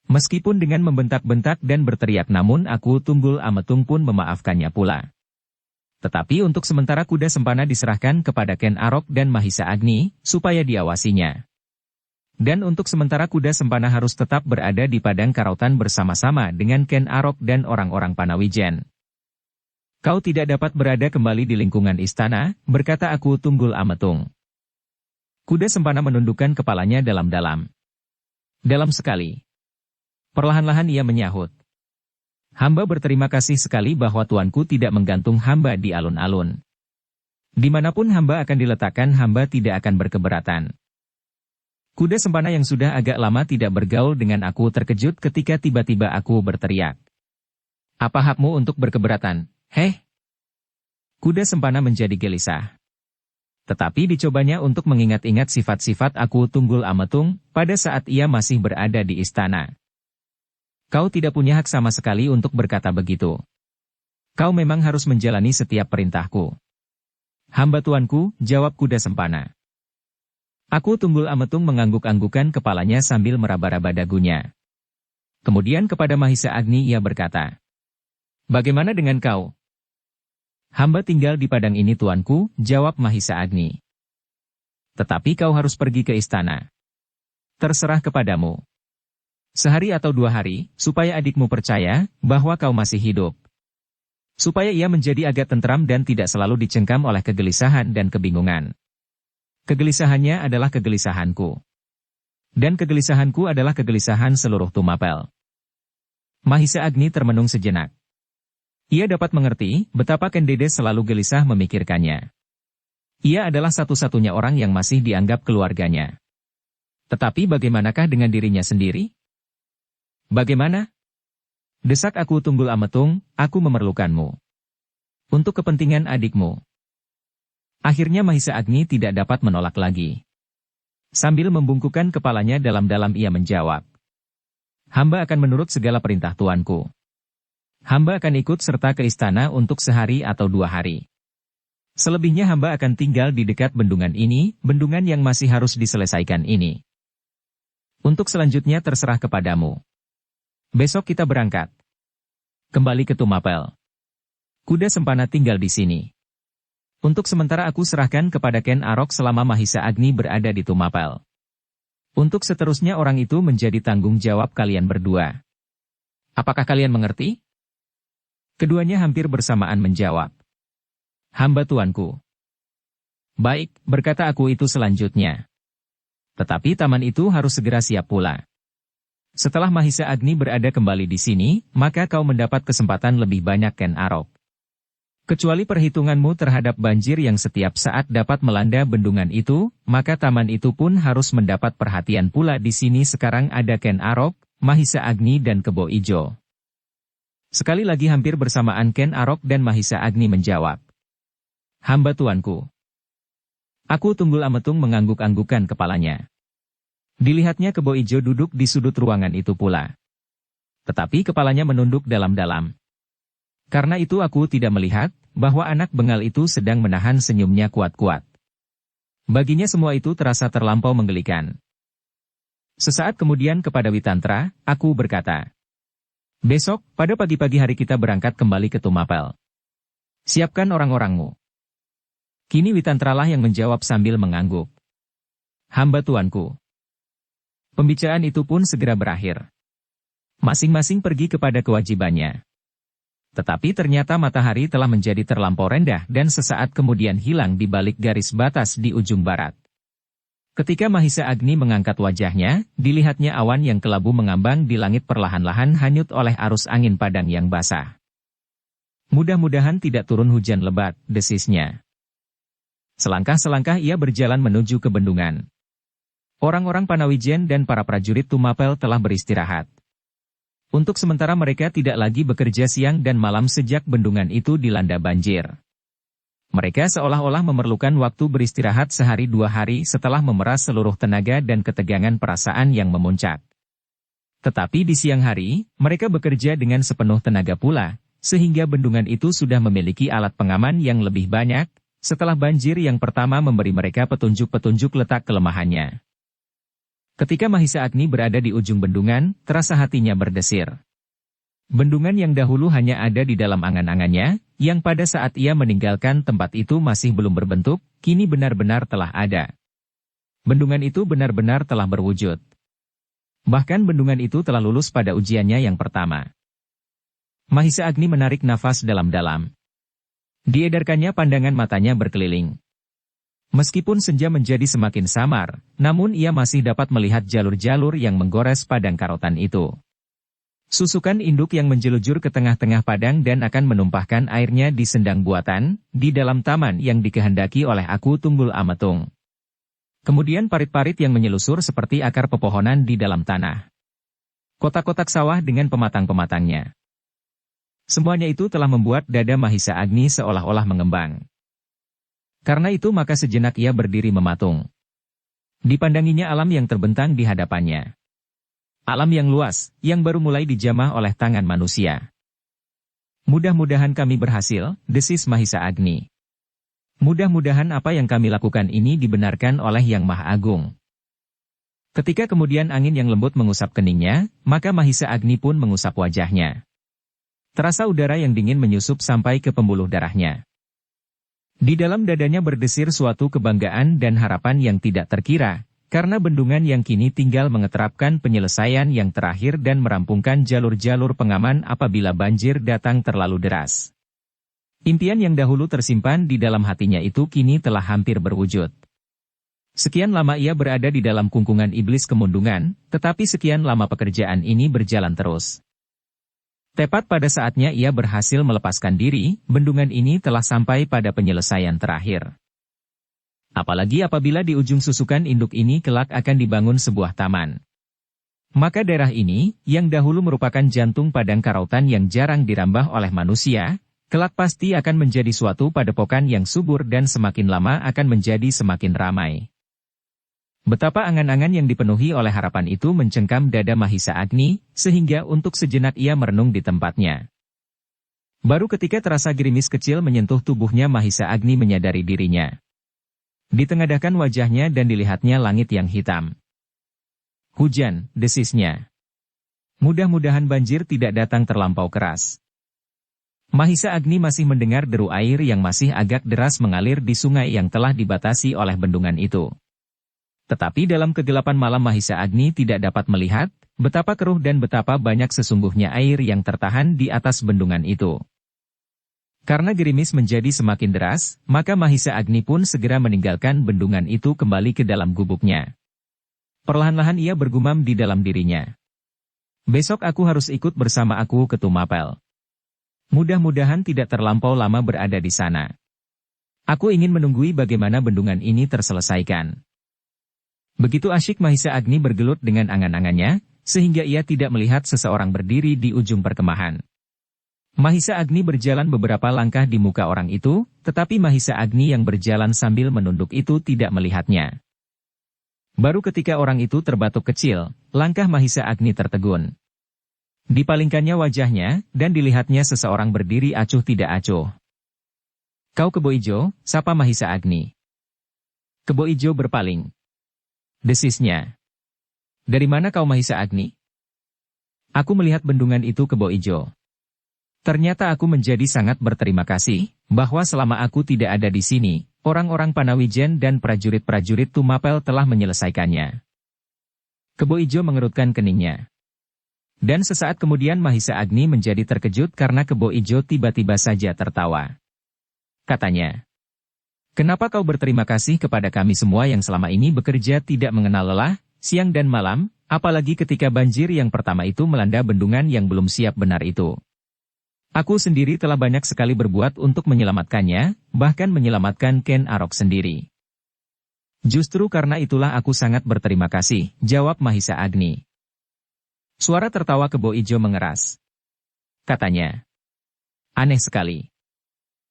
Meskipun dengan membentak-bentak dan berteriak namun aku Tunggul Ametung pun memaafkannya pula. Tetapi untuk sementara kuda sempana diserahkan kepada Ken Arok dan Mahisa Agni, supaya diawasinya. Dan untuk sementara kuda sempana harus tetap berada di padang karautan bersama-sama dengan Ken Arok dan orang-orang Panawijen. Kau tidak dapat berada kembali di lingkungan istana, berkata aku Tunggul Ametung. Kuda sempana menundukkan kepalanya dalam-dalam. Dalam sekali. Perlahan-lahan ia menyahut. Hamba berterima kasih sekali bahwa tuanku tidak menggantung hamba di alun-alun. Dimanapun hamba akan diletakkan hamba tidak akan berkeberatan. Kuda sempana yang sudah agak lama tidak bergaul dengan aku terkejut ketika tiba-tiba aku berteriak. Apa hakmu untuk berkeberatan? Heh! Kuda sempana menjadi gelisah. Tetapi dicobanya untuk mengingat-ingat sifat-sifat aku Tunggul Ametung, pada saat ia masih berada di istana. Kau tidak punya hak sama sekali untuk berkata begitu. Kau memang harus menjalani setiap perintahku. Hamba tuanku, jawab kuda sempana. Aku Tunggul Ametung mengangguk-anggukan kepalanya sambil meraba-raba dagunya. Kemudian kepada Mahisa Agni ia berkata. Bagaimana dengan kau? Hamba tinggal di padang ini tuanku, jawab Mahisa Agni. Tetapi kau harus pergi ke istana. Terserah kepadamu. Sehari atau 2 hari, supaya adikmu percaya, bahwa kau masih hidup. Supaya ia menjadi agak tentram dan tidak selalu dicengkam oleh kegelisahan dan kebingungan. Kegelisahannya adalah kegelisahanku. Dan kegelisahanku adalah kegelisahan seluruh Tumapel. Mahisa Agni termenung sejenak. Ia dapat mengerti betapa Ken Dede selalu gelisah memikirkannya. Ia adalah satu-satunya orang yang masih dianggap keluarganya. Tetapi bagaimanakah dengan dirinya sendiri? Bagaimana? Desak aku Tunggul Ametung, aku memerlukanmu. Untuk kepentingan adikmu. Akhirnya Mahisa Agni tidak dapat menolak lagi. Sambil membungkukkan kepalanya dalam-dalam ia menjawab. Hamba akan menurut segala perintah tuanku. Hamba akan ikut serta ke istana untuk sehari atau 2 hari. Selebihnya hamba akan tinggal di dekat bendungan ini, bendungan yang masih harus diselesaikan ini. Untuk selanjutnya terserah kepadamu. Besok kita berangkat. Kembali ke Tumapel. Kuda Sempana tinggal di sini. Untuk sementara aku serahkan kepada Ken Arok selama Mahisa Agni berada di Tumapel. Untuk seterusnya orang itu menjadi tanggung jawab kalian berdua. Apakah kalian mengerti? Keduanya hampir bersamaan menjawab. Hamba tuanku. Baik, berkata aku itu selanjutnya. Tetapi taman itu harus segera siap pula. Setelah Mahisa Agni berada kembali di sini, maka kau mendapat kesempatan lebih banyak Ken Arok. Kecuali perhitunganmu terhadap banjir yang setiap saat dapat melanda bendungan itu, maka taman itu pun harus mendapat perhatian pula di sini. Sekarang ada Ken Arok, Mahisa Agni dan Kebo Ijo. Sekali lagi hampir bersamaan Ken Arok dan Mahisa Agni menjawab. Hamba tuanku. Aku Tunggul Ametung mengangguk-anggukan kepalanya. Dilihatnya Kebo Ijo duduk di sudut ruangan itu pula. Tetapi kepalanya menunduk dalam-dalam. Karena itu aku tidak melihat bahwa anak bengal itu sedang menahan senyumnya kuat-kuat. Baginya semua itu terasa terlampau menggelikan. Sesaat kemudian kepada Witantra, aku berkata, besok, pada pagi-pagi hari kita berangkat kembali ke Tumapel. Siapkan orang-orangmu. Kini Witantralah yang menjawab sambil mengangguk. Hamba tuanku. Pembicaraan itu pun segera berakhir. Masing-masing pergi kepada kewajibannya. Tetapi ternyata matahari telah menjadi terlampau rendah dan sesaat kemudian hilang di balik garis batas di ujung barat. Ketika Mahisa Agni mengangkat wajahnya, dilihatnya awan yang kelabu mengambang di langit perlahan-lahan hanyut oleh arus angin padang yang basah. Mudah-mudahan tidak turun hujan lebat, desisnya. Selangkah-selangkah ia berjalan menuju ke bendungan. Orang-orang Panawijen dan para prajurit Tumapel telah beristirahat. Untuk sementara mereka tidak lagi bekerja siang dan malam sejak bendungan itu dilanda banjir. Mereka seolah-olah memerlukan waktu beristirahat sehari 2 hari setelah memeras seluruh tenaga dan ketegangan perasaan yang memuncak. Tetapi di siang hari, mereka bekerja dengan sepenuh tenaga pula, sehingga bendungan itu sudah memiliki alat pengaman yang lebih banyak, setelah banjir yang pertama memberi mereka petunjuk-petunjuk letak kelemahannya. Ketika Mahisa Agni berada di ujung bendungan, terasa hatinya berdesir. Bendungan yang dahulu hanya ada di dalam angan-angannya, yang pada saat ia meninggalkan tempat itu masih belum berbentuk, kini benar-benar telah ada. Bendungan itu benar-benar telah berwujud. Bahkan bendungan itu telah lulus pada ujiannya yang pertama. Mahisa Agni menarik nafas dalam-dalam. Diedarkannya pandangan matanya berkeliling. Meskipun senja menjadi semakin samar, namun ia masih dapat melihat jalur-jalur yang menggores padang karotan itu. Susukan induk yang menjelujur ke tengah-tengah padang dan akan menumpahkan airnya di sendang buatan, di dalam taman yang dikehendaki oleh aku Tunggul Ametung. Kemudian parit-parit yang menyelusur seperti akar pepohonan di dalam tanah. Kotak-kotak sawah dengan pematang-pematangnya. Semuanya itu telah membuat dada Mahisa Agni seolah-olah mengembang. Karena itu maka sejenak ia berdiri mematung. Dipandanginya alam yang terbentang di hadapannya. Alam yang luas, yang baru mulai dijamah oleh tangan manusia. Mudah-mudahan kami berhasil, desis Mahisa Agni. Mudah-mudahan apa yang kami lakukan ini dibenarkan oleh Yang Maha Agung. Ketika kemudian angin yang lembut mengusap keningnya, maka Mahisa Agni pun mengusap wajahnya. Terasa udara yang dingin menyusup sampai ke pembuluh darahnya. Di dalam dadanya berdesir suatu kebanggaan dan harapan yang tidak terkira, karena bendungan yang kini tinggal mengeterapkan penyelesaian yang terakhir dan merampungkan jalur-jalur pengaman apabila banjir datang terlalu deras. Impian yang dahulu tersimpan di dalam hatinya itu kini telah hampir berwujud. Sekian lama ia berada di dalam kungkungan iblis kemundungan, tetapi sekian lama pekerjaan ini berjalan terus. Tepat pada saatnya ia berhasil melepaskan diri, bendungan ini telah sampai pada penyelesaian terakhir. Apalagi apabila di ujung susukan induk ini kelak akan dibangun sebuah taman. Maka daerah ini, yang dahulu merupakan jantung padang karautan yang jarang dirambah oleh manusia, kelak pasti akan menjadi suatu padepokan yang subur dan semakin lama akan menjadi semakin ramai. Betapa angan-angan yang dipenuhi oleh harapan itu mencengkam dada Mahisa Agni, sehingga untuk sejenak ia merenung di tempatnya. Baru ketika terasa gerimis kecil menyentuh tubuhnya Mahisa Agni menyadari dirinya. Ditengadahkan wajahnya dan dilihatnya langit yang hitam. Hujan, desisnya. Mudah-mudahan banjir tidak datang terlampau keras. Mahisa Agni masih mendengar deru air yang masih agak deras mengalir di sungai yang telah dibatasi oleh bendungan itu. Tetapi dalam kegelapan malam Mahisa Agni tidak dapat melihat betapa keruh dan betapa banyak sesungguhnya air yang tertahan di atas bendungan itu. Karena gerimis menjadi semakin deras, maka Mahisa Agni pun segera meninggalkan bendungan itu kembali ke dalam gubuknya. Perlahan-lahan ia bergumam di dalam dirinya. Besok aku harus ikut bersama aku ke Tumapel. Mudah-mudahan tidak terlampau lama berada di sana. Aku ingin menunggui bagaimana bendungan ini terselesaikan. Begitu asyik Mahisa Agni bergelut dengan angan-angannya, sehingga ia tidak melihat seseorang berdiri di ujung perkemahan. Mahisa Agni berjalan beberapa langkah di muka orang itu, tetapi Mahisa Agni yang berjalan sambil menunduk itu tidak melihatnya. Baru ketika orang itu terbatuk kecil, langkah Mahisa Agni tertegun. Dipalingkannya wajahnya, dan dilihatnya seseorang berdiri acuh tidak acuh. Kau Kebo Ijo, sapa Mahisa Agni. Kebo Ijo berpaling. Desisnya. Dari mana kau Mahisa Agni? Aku melihat bendungan itu Kebo Ijo. Ternyata aku menjadi sangat berterima kasih, bahwa selama aku tidak ada di sini, orang-orang Panawijen dan prajurit-prajurit Tumapel telah menyelesaikannya. Kebo Ijo mengerutkan keningnya. Dan sesaat kemudian Mahisa Agni menjadi terkejut karena Kebo Ijo tiba-tiba saja tertawa. Katanya. Kenapa kau berterima kasih kepada kami semua yang selama ini bekerja tidak mengenal lelah, siang dan malam, apalagi ketika banjir yang pertama itu melanda bendungan yang belum siap benar itu. Aku sendiri telah banyak sekali berbuat untuk menyelamatkannya, bahkan menyelamatkan Ken Arok sendiri. Justru karena itulah aku sangat berterima kasih, jawab Mahisa Agni. Suara tertawa Kebo Ijo mengeras. Katanya. Aneh sekali.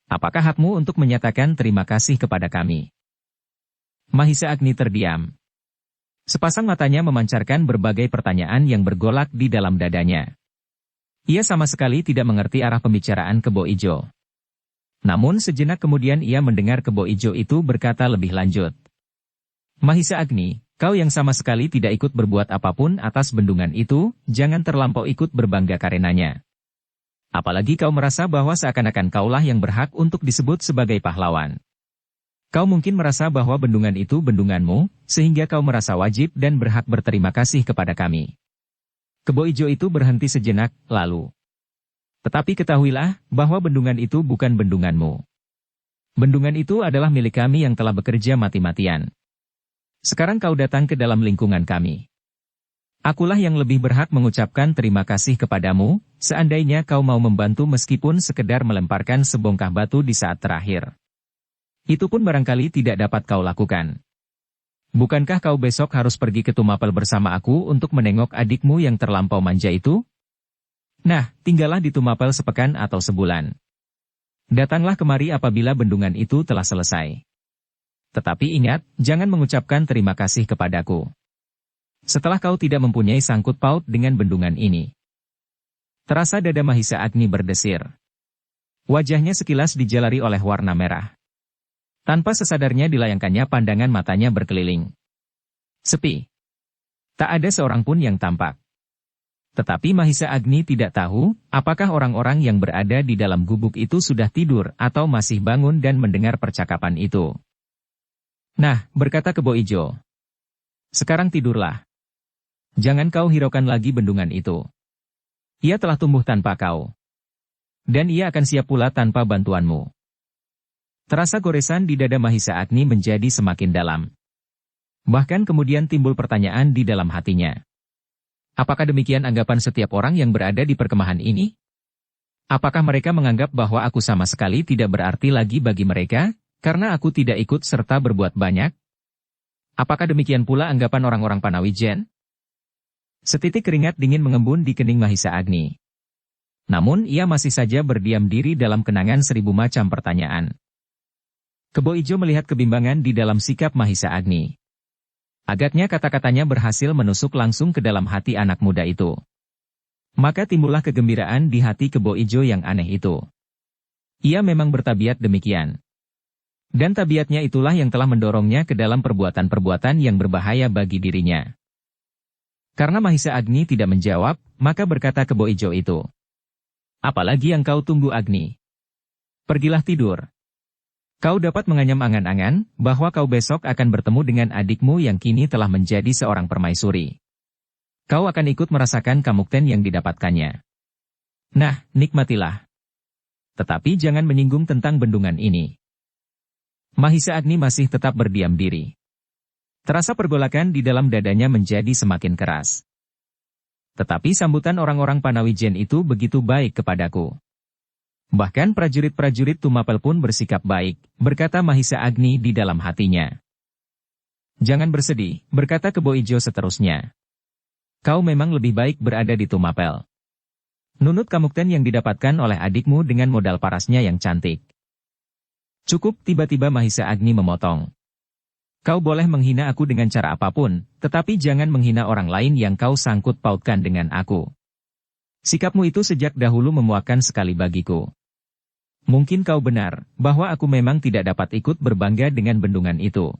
Apakah hakmu untuk menyatakan terima kasih kepada kami? Mahisa Agni terdiam. Sepasang matanya memancarkan berbagai pertanyaan yang bergolak di dalam dadanya. Ia sama sekali tidak mengerti arah pembicaraan Kebo Ijo. Namun sejenak kemudian ia mendengar Kebo Ijo itu berkata lebih lanjut. Mahisa Agni, kau yang sama sekali tidak ikut berbuat apapun atas bendungan itu, jangan terlampau ikut berbangga karenanya. Apalagi kau merasa bahwa seakan-akan kaulah yang berhak untuk disebut sebagai pahlawan. Kau mungkin merasa bahwa bendungan itu bendunganmu, sehingga kau merasa wajib dan berhak berterima kasih kepada kami. Kebo Ijo itu berhenti sejenak, lalu. Tetapi ketahuilah, bahwa bendungan itu bukan bendunganmu. Bendungan itu adalah milik kami yang telah bekerja mati-matian. Sekarang kau datang ke dalam lingkungan kami. Akulah yang lebih berhak mengucapkan terima kasih kepadamu, seandainya kau mau membantu meskipun sekedar melemparkan sebongkah batu di saat terakhir. Itu pun barangkali tidak dapat kau lakukan. Bukankah kau besok harus pergi ke Tumapel bersama aku untuk menengok adikmu yang terlampau manja itu? Nah, tinggallah di Tumapel sepekan atau sebulan. Datanglah kemari apabila bendungan itu telah selesai. Tetapi ingat, jangan mengucapkan terima kasih kepadaku. Setelah kau tidak mempunyai sangkut paut dengan bendungan ini. Terasa dada Mahisa Agni berdesir. Wajahnya sekilas dijalari oleh warna merah. Tanpa sesadarnya dilayangkannya pandangan matanya berkeliling. Sepi. Tak ada seorang pun yang tampak. Tetapi Mahisa Agni tidak tahu, apakah orang-orang yang berada di dalam gubuk itu sudah tidur atau masih bangun dan mendengar percakapan itu. Nah, berkata Kebo Ijo. Sekarang tidurlah. Jangan kau hiraukan lagi bendungan itu. Ia telah tumbuh tanpa kau. Dan ia akan siap pula tanpa bantuanmu. Terasa goresan di dada Mahisa Agni menjadi semakin dalam. Bahkan kemudian timbul pertanyaan di dalam hatinya. Apakah demikian anggapan setiap orang yang berada di perkemahan ini? Apakah mereka menganggap bahwa aku sama sekali tidak berarti lagi bagi mereka, karena aku tidak ikut serta berbuat banyak? Apakah demikian pula anggapan orang-orang Panawijen? Setitik keringat dingin mengembun di kening Mahisa Agni. Namun ia masih saja berdiam diri dalam kenangan seribu macam pertanyaan. Kebo Ijo melihat kebimbangan di dalam sikap Mahisa Agni. Agaknya kata-katanya berhasil menusuk langsung ke dalam hati anak muda itu. Maka timbullah kegembiraan di hati Kebo Ijo yang aneh itu. Ia memang bertabiat demikian. Dan tabiatnya itulah yang telah mendorongnya ke dalam perbuatan-perbuatan yang berbahaya bagi dirinya. Karena Mahisa Agni tidak menjawab, maka berkata Kebo Ijo itu. Apalagi yang kau tunggu Agni? Pergilah tidur. Kau dapat menganyam angan-angan, bahwa kau besok akan bertemu dengan adikmu yang kini telah menjadi seorang permaisuri. Kau akan ikut merasakan kamukten yang didapatkannya. Nah, nikmatilah. Tetapi jangan menyinggung tentang bendungan ini. Mahisa Agni masih tetap berdiam diri. Terasa pergolakan di dalam dadanya menjadi semakin keras. Tetapi sambutan orang-orang Panawijen itu begitu baik kepadaku. Bahkan prajurit-prajurit Tumapel pun bersikap baik, berkata Mahisa Agni di dalam hatinya. Jangan bersedih, berkata Kebo Ijo seterusnya. Kau memang lebih baik berada di Tumapel. Nunut kamukten yang didapatkan oleh adikmu dengan modal parasnya yang cantik. Cukup, tiba-tiba Mahisa Agni memotong. Kau boleh menghina aku dengan cara apapun, tetapi jangan menghina orang lain yang kau sangkut pautkan dengan aku. Sikapmu itu sejak dahulu memuakkan sekali bagiku. Mungkin kau benar, bahwa aku memang tidak dapat ikut berbangga dengan bendungan itu.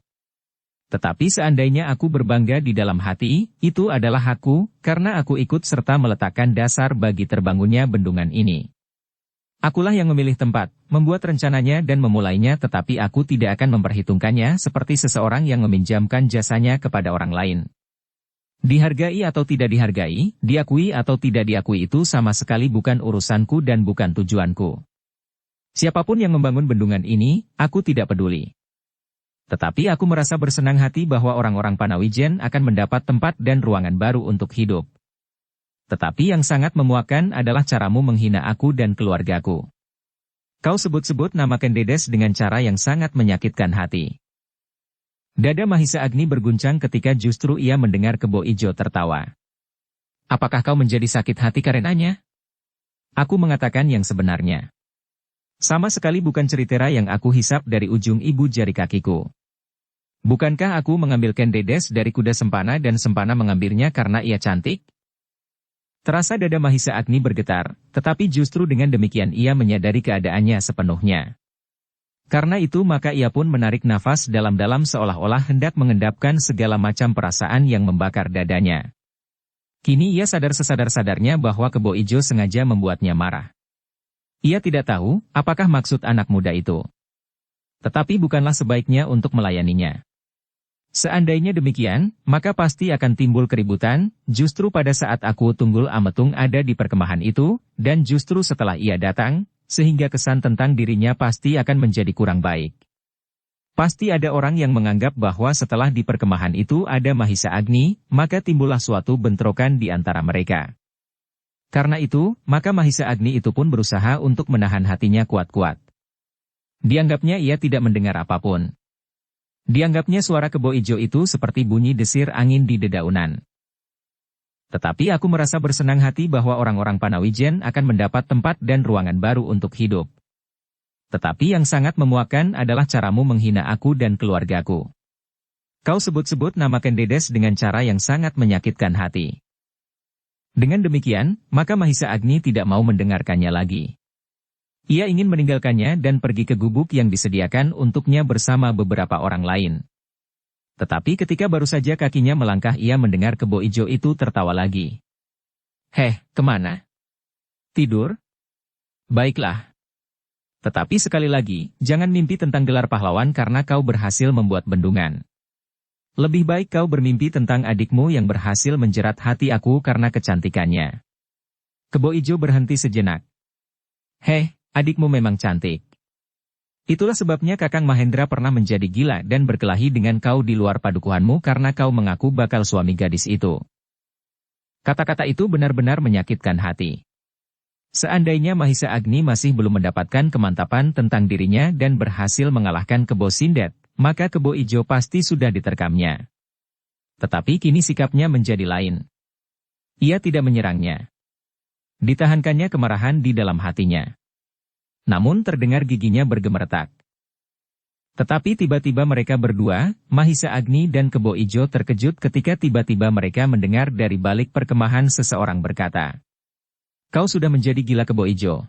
Tetapi seandainya aku berbangga di dalam hati, itu adalah hakku, karena aku ikut serta meletakkan dasar bagi terbangunnya bendungan ini. Akulah yang memilih tempat, membuat rencananya dan memulainya, tetapi aku tidak akan memperhitungkannya seperti seseorang yang meminjamkan jasanya kepada orang lain. Dihargai atau tidak dihargai, diakui atau tidak diakui itu sama sekali bukan urusanku dan bukan tujuanku. Siapapun yang membangun bendungan ini, aku tidak peduli. Tetapi aku merasa bersenang hati bahwa orang-orang Panawijen akan mendapat tempat dan ruangan baru untuk hidup. Tetapi yang sangat memuakkan adalah caramu menghina aku dan keluargaku. Kau sebut-sebut nama Kendedes dengan cara yang sangat menyakitkan hati. Dada Mahisa Agni berguncang ketika justru ia mendengar Kebo Ijo tertawa. Apakah kau menjadi sakit hati karenanya? Aku mengatakan yang sebenarnya. Sama sekali bukan cerita yang aku hisap dari ujung ibu jari kakiku. Bukankah aku mengambil Kendedes dari kuda Sempana dan Sempana mengambilnya karena ia cantik? Terasa dada Mahisa Agni bergetar, tetapi justru dengan demikian ia menyadari keadaannya sepenuhnya. Karena itu maka ia pun menarik nafas dalam-dalam seolah-olah hendak mengendapkan segala macam perasaan yang membakar dadanya. Kini ia sadar sesadar-sadarnya bahwa Kebo Ijo sengaja membuatnya marah. Ia tidak tahu, apakah maksud anak muda itu. Tetapi bukanlah sebaiknya untuk melayaninya. Seandainya demikian, maka pasti akan timbul keributan, justru pada saat aku Tunggul Ametung ada di perkemahan itu, dan justru setelah ia datang, sehingga kesan tentang dirinya pasti akan menjadi kurang baik. Pasti ada orang yang menganggap bahwa setelah di perkemahan itu ada Mahisa Agni, maka timbullah suatu bentrokan di antara mereka. Karena itu, maka Mahisa Agni itu pun berusaha untuk menahan hatinya kuat-kuat. Dianggapnya ia tidak mendengar apapun. Dianggapnya suara Kebo Ijo itu seperti bunyi desir angin di dedaunan. Tetapi aku merasa bersenang hati bahwa orang-orang Panawijen akan mendapat tempat dan ruangan baru untuk hidup. Tetapi yang sangat memuakkan adalah caramu menghina aku dan keluargaku. Kau sebut-sebut nama Kendedes dengan cara yang sangat menyakitkan hati. Dengan demikian, maka Mahisa Agni tidak mau mendengarkannya lagi. Ia ingin meninggalkannya dan pergi ke gubuk yang disediakan untuknya bersama beberapa orang lain. Tetapi ketika baru saja kakinya melangkah ia mendengar Kebo Ijo itu tertawa lagi. Heh, kemana? Tidur? Baiklah. Tetapi sekali lagi, jangan mimpi tentang gelar pahlawan karena kau berhasil membuat bendungan. Lebih baik kau bermimpi tentang adikmu yang berhasil menjerat hati aku karena kecantikannya. Kebo Ijo berhenti sejenak. Heh, adikmu memang cantik. Itulah sebabnya Kakang Mahendra pernah menjadi gila dan berkelahi dengan kau di luar padukuhanmu karena kau mengaku bakal suami gadis itu. Kata-kata itu benar-benar menyakitkan hati. Seandainya Mahisa Agni masih belum mendapatkan kemantapan tentang dirinya dan berhasil mengalahkan Kebo Sindet, maka Kebo Ijo pasti sudah diterkamnya. Tetapi kini sikapnya menjadi lain. Ia tidak menyerangnya. Ditahankannya kemarahan di dalam hatinya. Namun terdengar giginya bergemeretak. Tetapi tiba-tiba mereka berdua, Mahisa Agni dan Kebo Ijo terkejut ketika tiba-tiba mereka mendengar dari balik perkemahan seseorang berkata, "Kau sudah menjadi gila Kebo Ijo."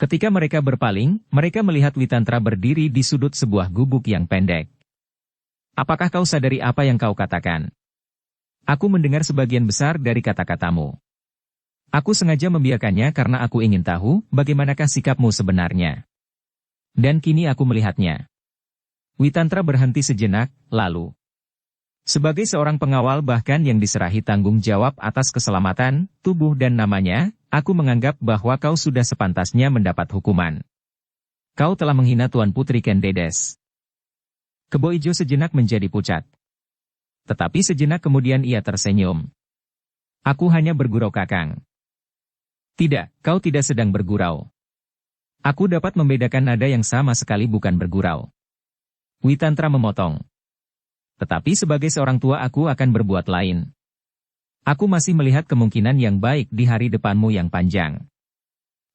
Ketika mereka berpaling, mereka melihat Witantra berdiri di sudut sebuah gubuk yang pendek. "Apakah kau sadari apa yang kau katakan? Aku mendengar sebagian besar dari kata-katamu. Aku sengaja membiarkannya karena aku ingin tahu bagaimanakah sikapmu sebenarnya. Dan kini aku melihatnya." Witantra berhenti sejenak, lalu, "Sebagai seorang pengawal bahkan yang diserahi tanggung jawab atas keselamatan, tubuh dan namanya, aku menganggap bahwa kau sudah sepantasnya mendapat hukuman. Kau telah menghina Tuan Putri Ken Dedes." Kebo Ijo sejenak menjadi pucat. Tetapi sejenak kemudian ia tersenyum. "Aku hanya bergurau Kakang." "Tidak, kau tidak sedang bergurau. Aku dapat membedakan nada yang sama sekali bukan bergurau." Witantra memotong. "Tetapi sebagai seorang tua aku akan berbuat lain. Aku masih melihat kemungkinan yang baik di hari depanmu yang panjang.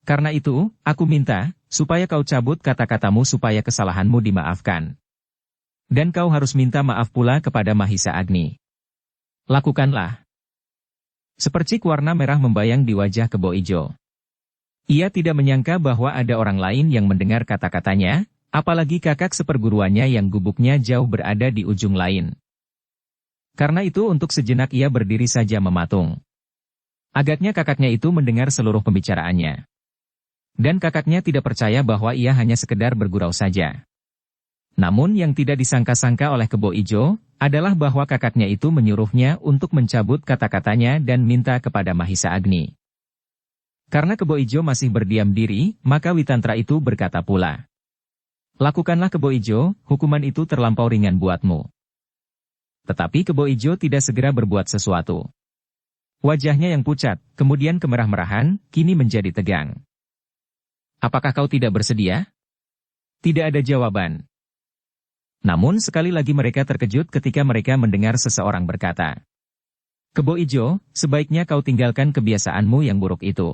Karena itu, aku minta, supaya kau cabut kata-katamu supaya kesalahanmu dimaafkan. Dan kau harus minta maaf pula kepada Mahisa Agni. Lakukanlah." Sepercik warna merah membayang di wajah Kebo Ijo. Ia tidak menyangka bahwa ada orang lain yang mendengar kata-katanya, apalagi kakak seperguruannya yang gubuknya jauh berada di ujung lain. Karena itu untuk sejenak ia berdiri saja mematung. Agaknya kakaknya itu mendengar seluruh pembicaraannya. Dan kakaknya tidak percaya bahwa ia hanya sekedar bergurau saja. Namun yang tidak disangka-sangka oleh Kebo Ijo, adalah bahwa kakaknya itu menyuruhnya untuk mencabut kata-katanya dan minta kepada Mahisa Agni. Karena Kebo Ijo masih berdiam diri, maka Witantra itu berkata pula, "Lakukanlah Kebo Ijo, hukuman itu terlampau ringan buatmu." Tetapi Kebo Ijo tidak segera berbuat sesuatu. Wajahnya yang pucat, kemudian kemerah-merahan, kini menjadi tegang. "Apakah kau tidak bersedia?" Tidak ada jawaban. Namun sekali lagi mereka terkejut ketika mereka mendengar seseorang berkata, "Kebo Ijo, sebaiknya kau tinggalkan kebiasaanmu yang buruk itu."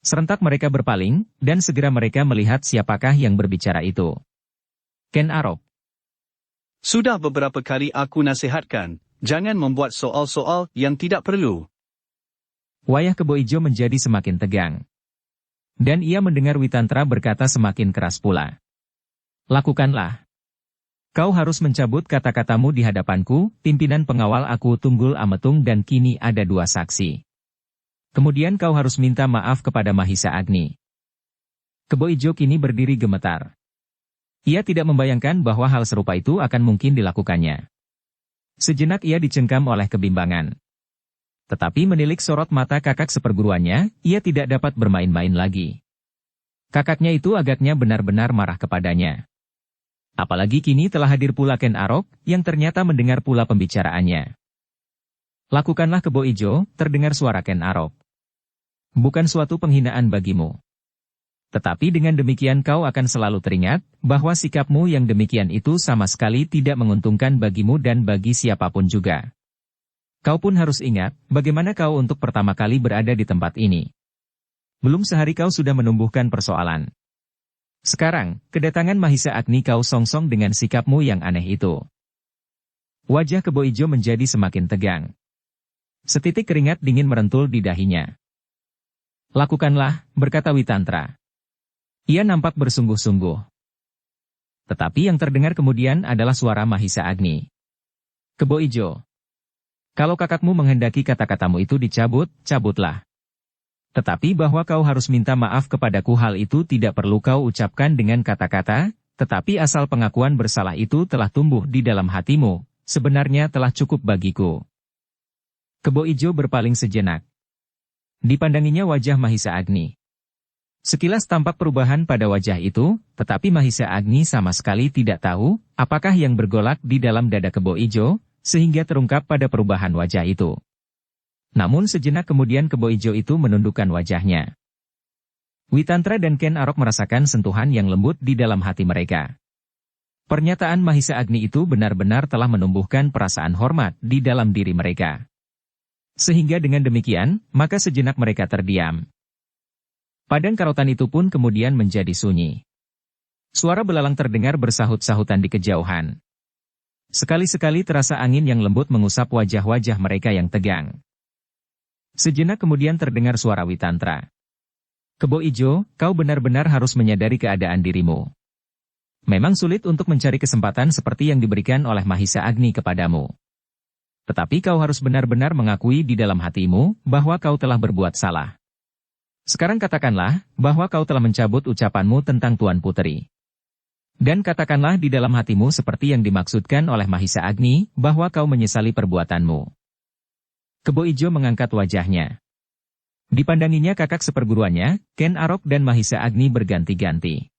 Serentak mereka berpaling, dan segera mereka melihat siapakah yang berbicara itu. Ken Arok. "Sudah beberapa kali aku nasihatkan, jangan membuat soal-soal yang tidak perlu." Wajah Kebo Ijo menjadi semakin tegang. Dan ia mendengar Witantra berkata semakin keras pula, "Lakukanlah. Kau harus mencabut kata-katamu di hadapanku, pimpinan pengawal aku Tunggul Ametung dan kini ada 2 saksi. Kemudian kau harus minta maaf kepada Mahisa Agni." Kebo Ijo kini berdiri gemetar. Ia tidak membayangkan bahwa hal serupa itu akan mungkin dilakukannya. Sejenak ia dicengkam oleh kebimbangan. Tetapi menilik sorot mata kakak seperguruannya, ia tidak dapat bermain-main lagi. Kakaknya itu agaknya benar-benar marah kepadanya. Apalagi kini telah hadir pula Ken Arok, yang ternyata mendengar pula pembicaraannya. "Lakukanlah Kebo Ijo," terdengar suara Ken Arok. "Bukan suatu penghinaan bagimu. Tetapi dengan demikian kau akan selalu teringat, bahwa sikapmu yang demikian itu sama sekali tidak menguntungkan bagimu dan bagi siapapun juga. Kau pun harus ingat, bagaimana kau untuk pertama kali berada di tempat ini. Belum sehari kau sudah menumbuhkan persoalan. Sekarang, kedatangan Mahisa Agni kau songsong dengan sikapmu yang aneh itu." Wajah Kebo Ijo menjadi semakin tegang. Setitik keringat dingin merentul di dahinya. "Lakukanlah," berkata Witantra. Ia nampak bersungguh-sungguh. Tetapi yang terdengar kemudian adalah suara Mahisa Agni. "Kebo Ijo, kalau kakakmu menghendaki kata-katamu itu dicabut, cabutlah. Tetapi bahwa kau harus minta maaf kepadaku hal itu tidak perlu kau ucapkan dengan kata-kata, tetapi asal pengakuan bersalah itu telah tumbuh di dalam hatimu, sebenarnya telah cukup bagiku." Kebo Ijo berpaling sejenak. Dipandanginya wajah Mahisa Agni. Sekilas tampak perubahan pada wajah itu, tetapi Mahisa Agni sama sekali tidak tahu apakah yang bergolak di dalam dada Kebo Ijo, sehingga terungkap pada perubahan wajah itu. Namun sejenak kemudian Kebo Ijo itu menundukkan wajahnya. Witantra dan Ken Arok merasakan sentuhan yang lembut di dalam hati mereka. Pernyataan Mahisa Agni itu benar-benar telah menumbuhkan perasaan hormat di dalam diri mereka. Sehingga dengan demikian, maka sejenak mereka terdiam. Padang karotan itu pun kemudian menjadi sunyi. Suara belalang terdengar bersahut-sahutan di kejauhan. Sekali-sekali terasa angin yang lembut mengusap wajah-wajah mereka yang tegang. Sejenak kemudian terdengar suara Witantra. Kebo Ijo, kau benar-benar harus menyadari keadaan dirimu. Memang sulit untuk mencari kesempatan seperti yang diberikan oleh Mahisa Agni kepadamu. Tetapi kau harus benar-benar mengakui di dalam hatimu bahwa kau telah berbuat salah. Sekarang katakanlah bahwa kau telah mencabut ucapanmu tentang Tuan Puteri. Dan katakanlah di dalam hatimu seperti yang dimaksudkan oleh Mahisa Agni bahwa kau menyesali perbuatanmu. Kebo Ijo mengangkat wajahnya. Dipandanginya kakak seperguruannya, Ken Arok dan Mahisa Agni berganti-ganti.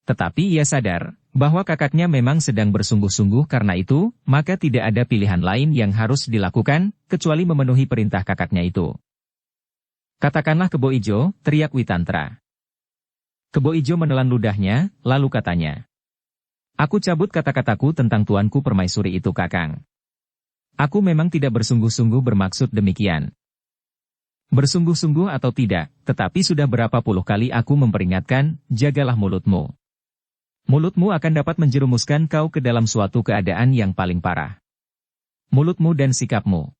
Tetapi ia sadar bahwa kakaknya memang sedang bersungguh-sungguh karena itu, maka tidak ada pilihan lain yang harus dilakukan, kecuali memenuhi perintah kakaknya itu. Katakanlah Kebo Ijo, teriak Witantra. Kebo Ijo menelan ludahnya, lalu katanya. Aku cabut kata-kataku tentang tuanku permaisuri itu kakang. Aku memang tidak bersungguh-sungguh bermaksud demikian. Bersungguh-sungguh atau tidak, tetapi sudah berapa puluh kali aku memperingatkan, jagalah mulutmu. Mulutmu akan dapat menjerumuskan kau ke dalam suatu keadaan yang paling parah. Mulutmu dan sikapmu.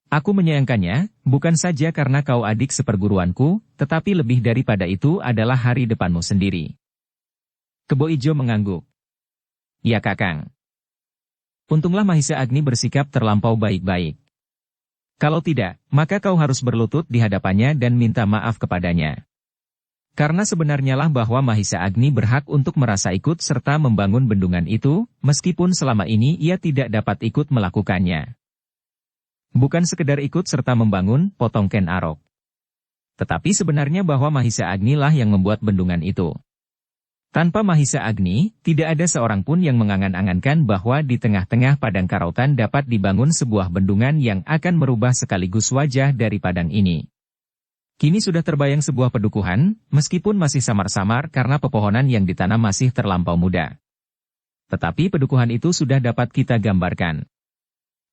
Aku menyayangkannya, bukan saja karena kau adik seperguruanku, tetapi lebih daripada itu adalah hari depanmu sendiri. Kebo Ijo mengangguk. Ya kakang. Untunglah Mahisa Agni bersikap terlampau baik-baik. Kalau tidak, maka kau harus berlutut di hadapannya dan minta maaf kepadanya. Karena sebenarnya lah bahwa Mahisa Agni berhak untuk merasa ikut serta membangun bendungan itu, meskipun selama ini ia tidak dapat ikut melakukannya. Bukan sekedar ikut serta membangun, potong Ken Arok. Tetapi sebenarnya bahwa Mahisa Agni lah yang membuat bendungan itu. Tanpa Mahisa Agni, tidak ada seorang pun yang mengangan-angankan bahwa di tengah-tengah padang karotan dapat dibangun sebuah bendungan yang akan merubah sekaligus wajah dari padang ini. Kini sudah terbayang sebuah pedukuhan, meskipun masih samar-samar karena pepohonan yang ditanam masih terlampau muda. Tetapi pedukuhan itu sudah dapat kita gambarkan.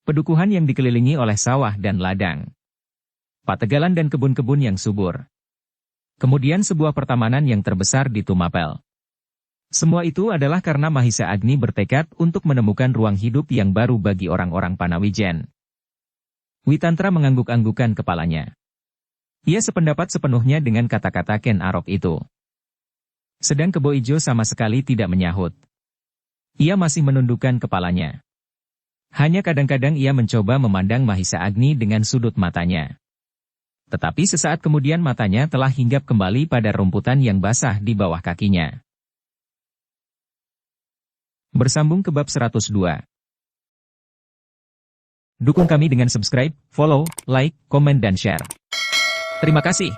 Pedukuhan yang dikelilingi oleh sawah dan ladang. Pategalan dan kebun-kebun yang subur. Kemudian sebuah pertamanan yang terbesar di Tumapel. Semua itu adalah karena Mahisa Agni bertekad untuk menemukan ruang hidup yang baru bagi orang-orang Panawijen. Witantra mengangguk-anggukan kepalanya. Ia sependapat sepenuhnya dengan kata-kata Ken Arok itu. Sedang Kebo Ijo sama sekali tidak menyahut. Ia masih menundukkan kepalanya. Hanya kadang-kadang ia mencoba memandang Mahisa Agni dengan sudut matanya. Tetapi sesaat kemudian matanya telah hinggap kembali pada rumputan yang basah di bawah kakinya. Bersambung ke bab 102. Dukung kami dengan subscribe, follow, like, komen dan share. Terima kasih.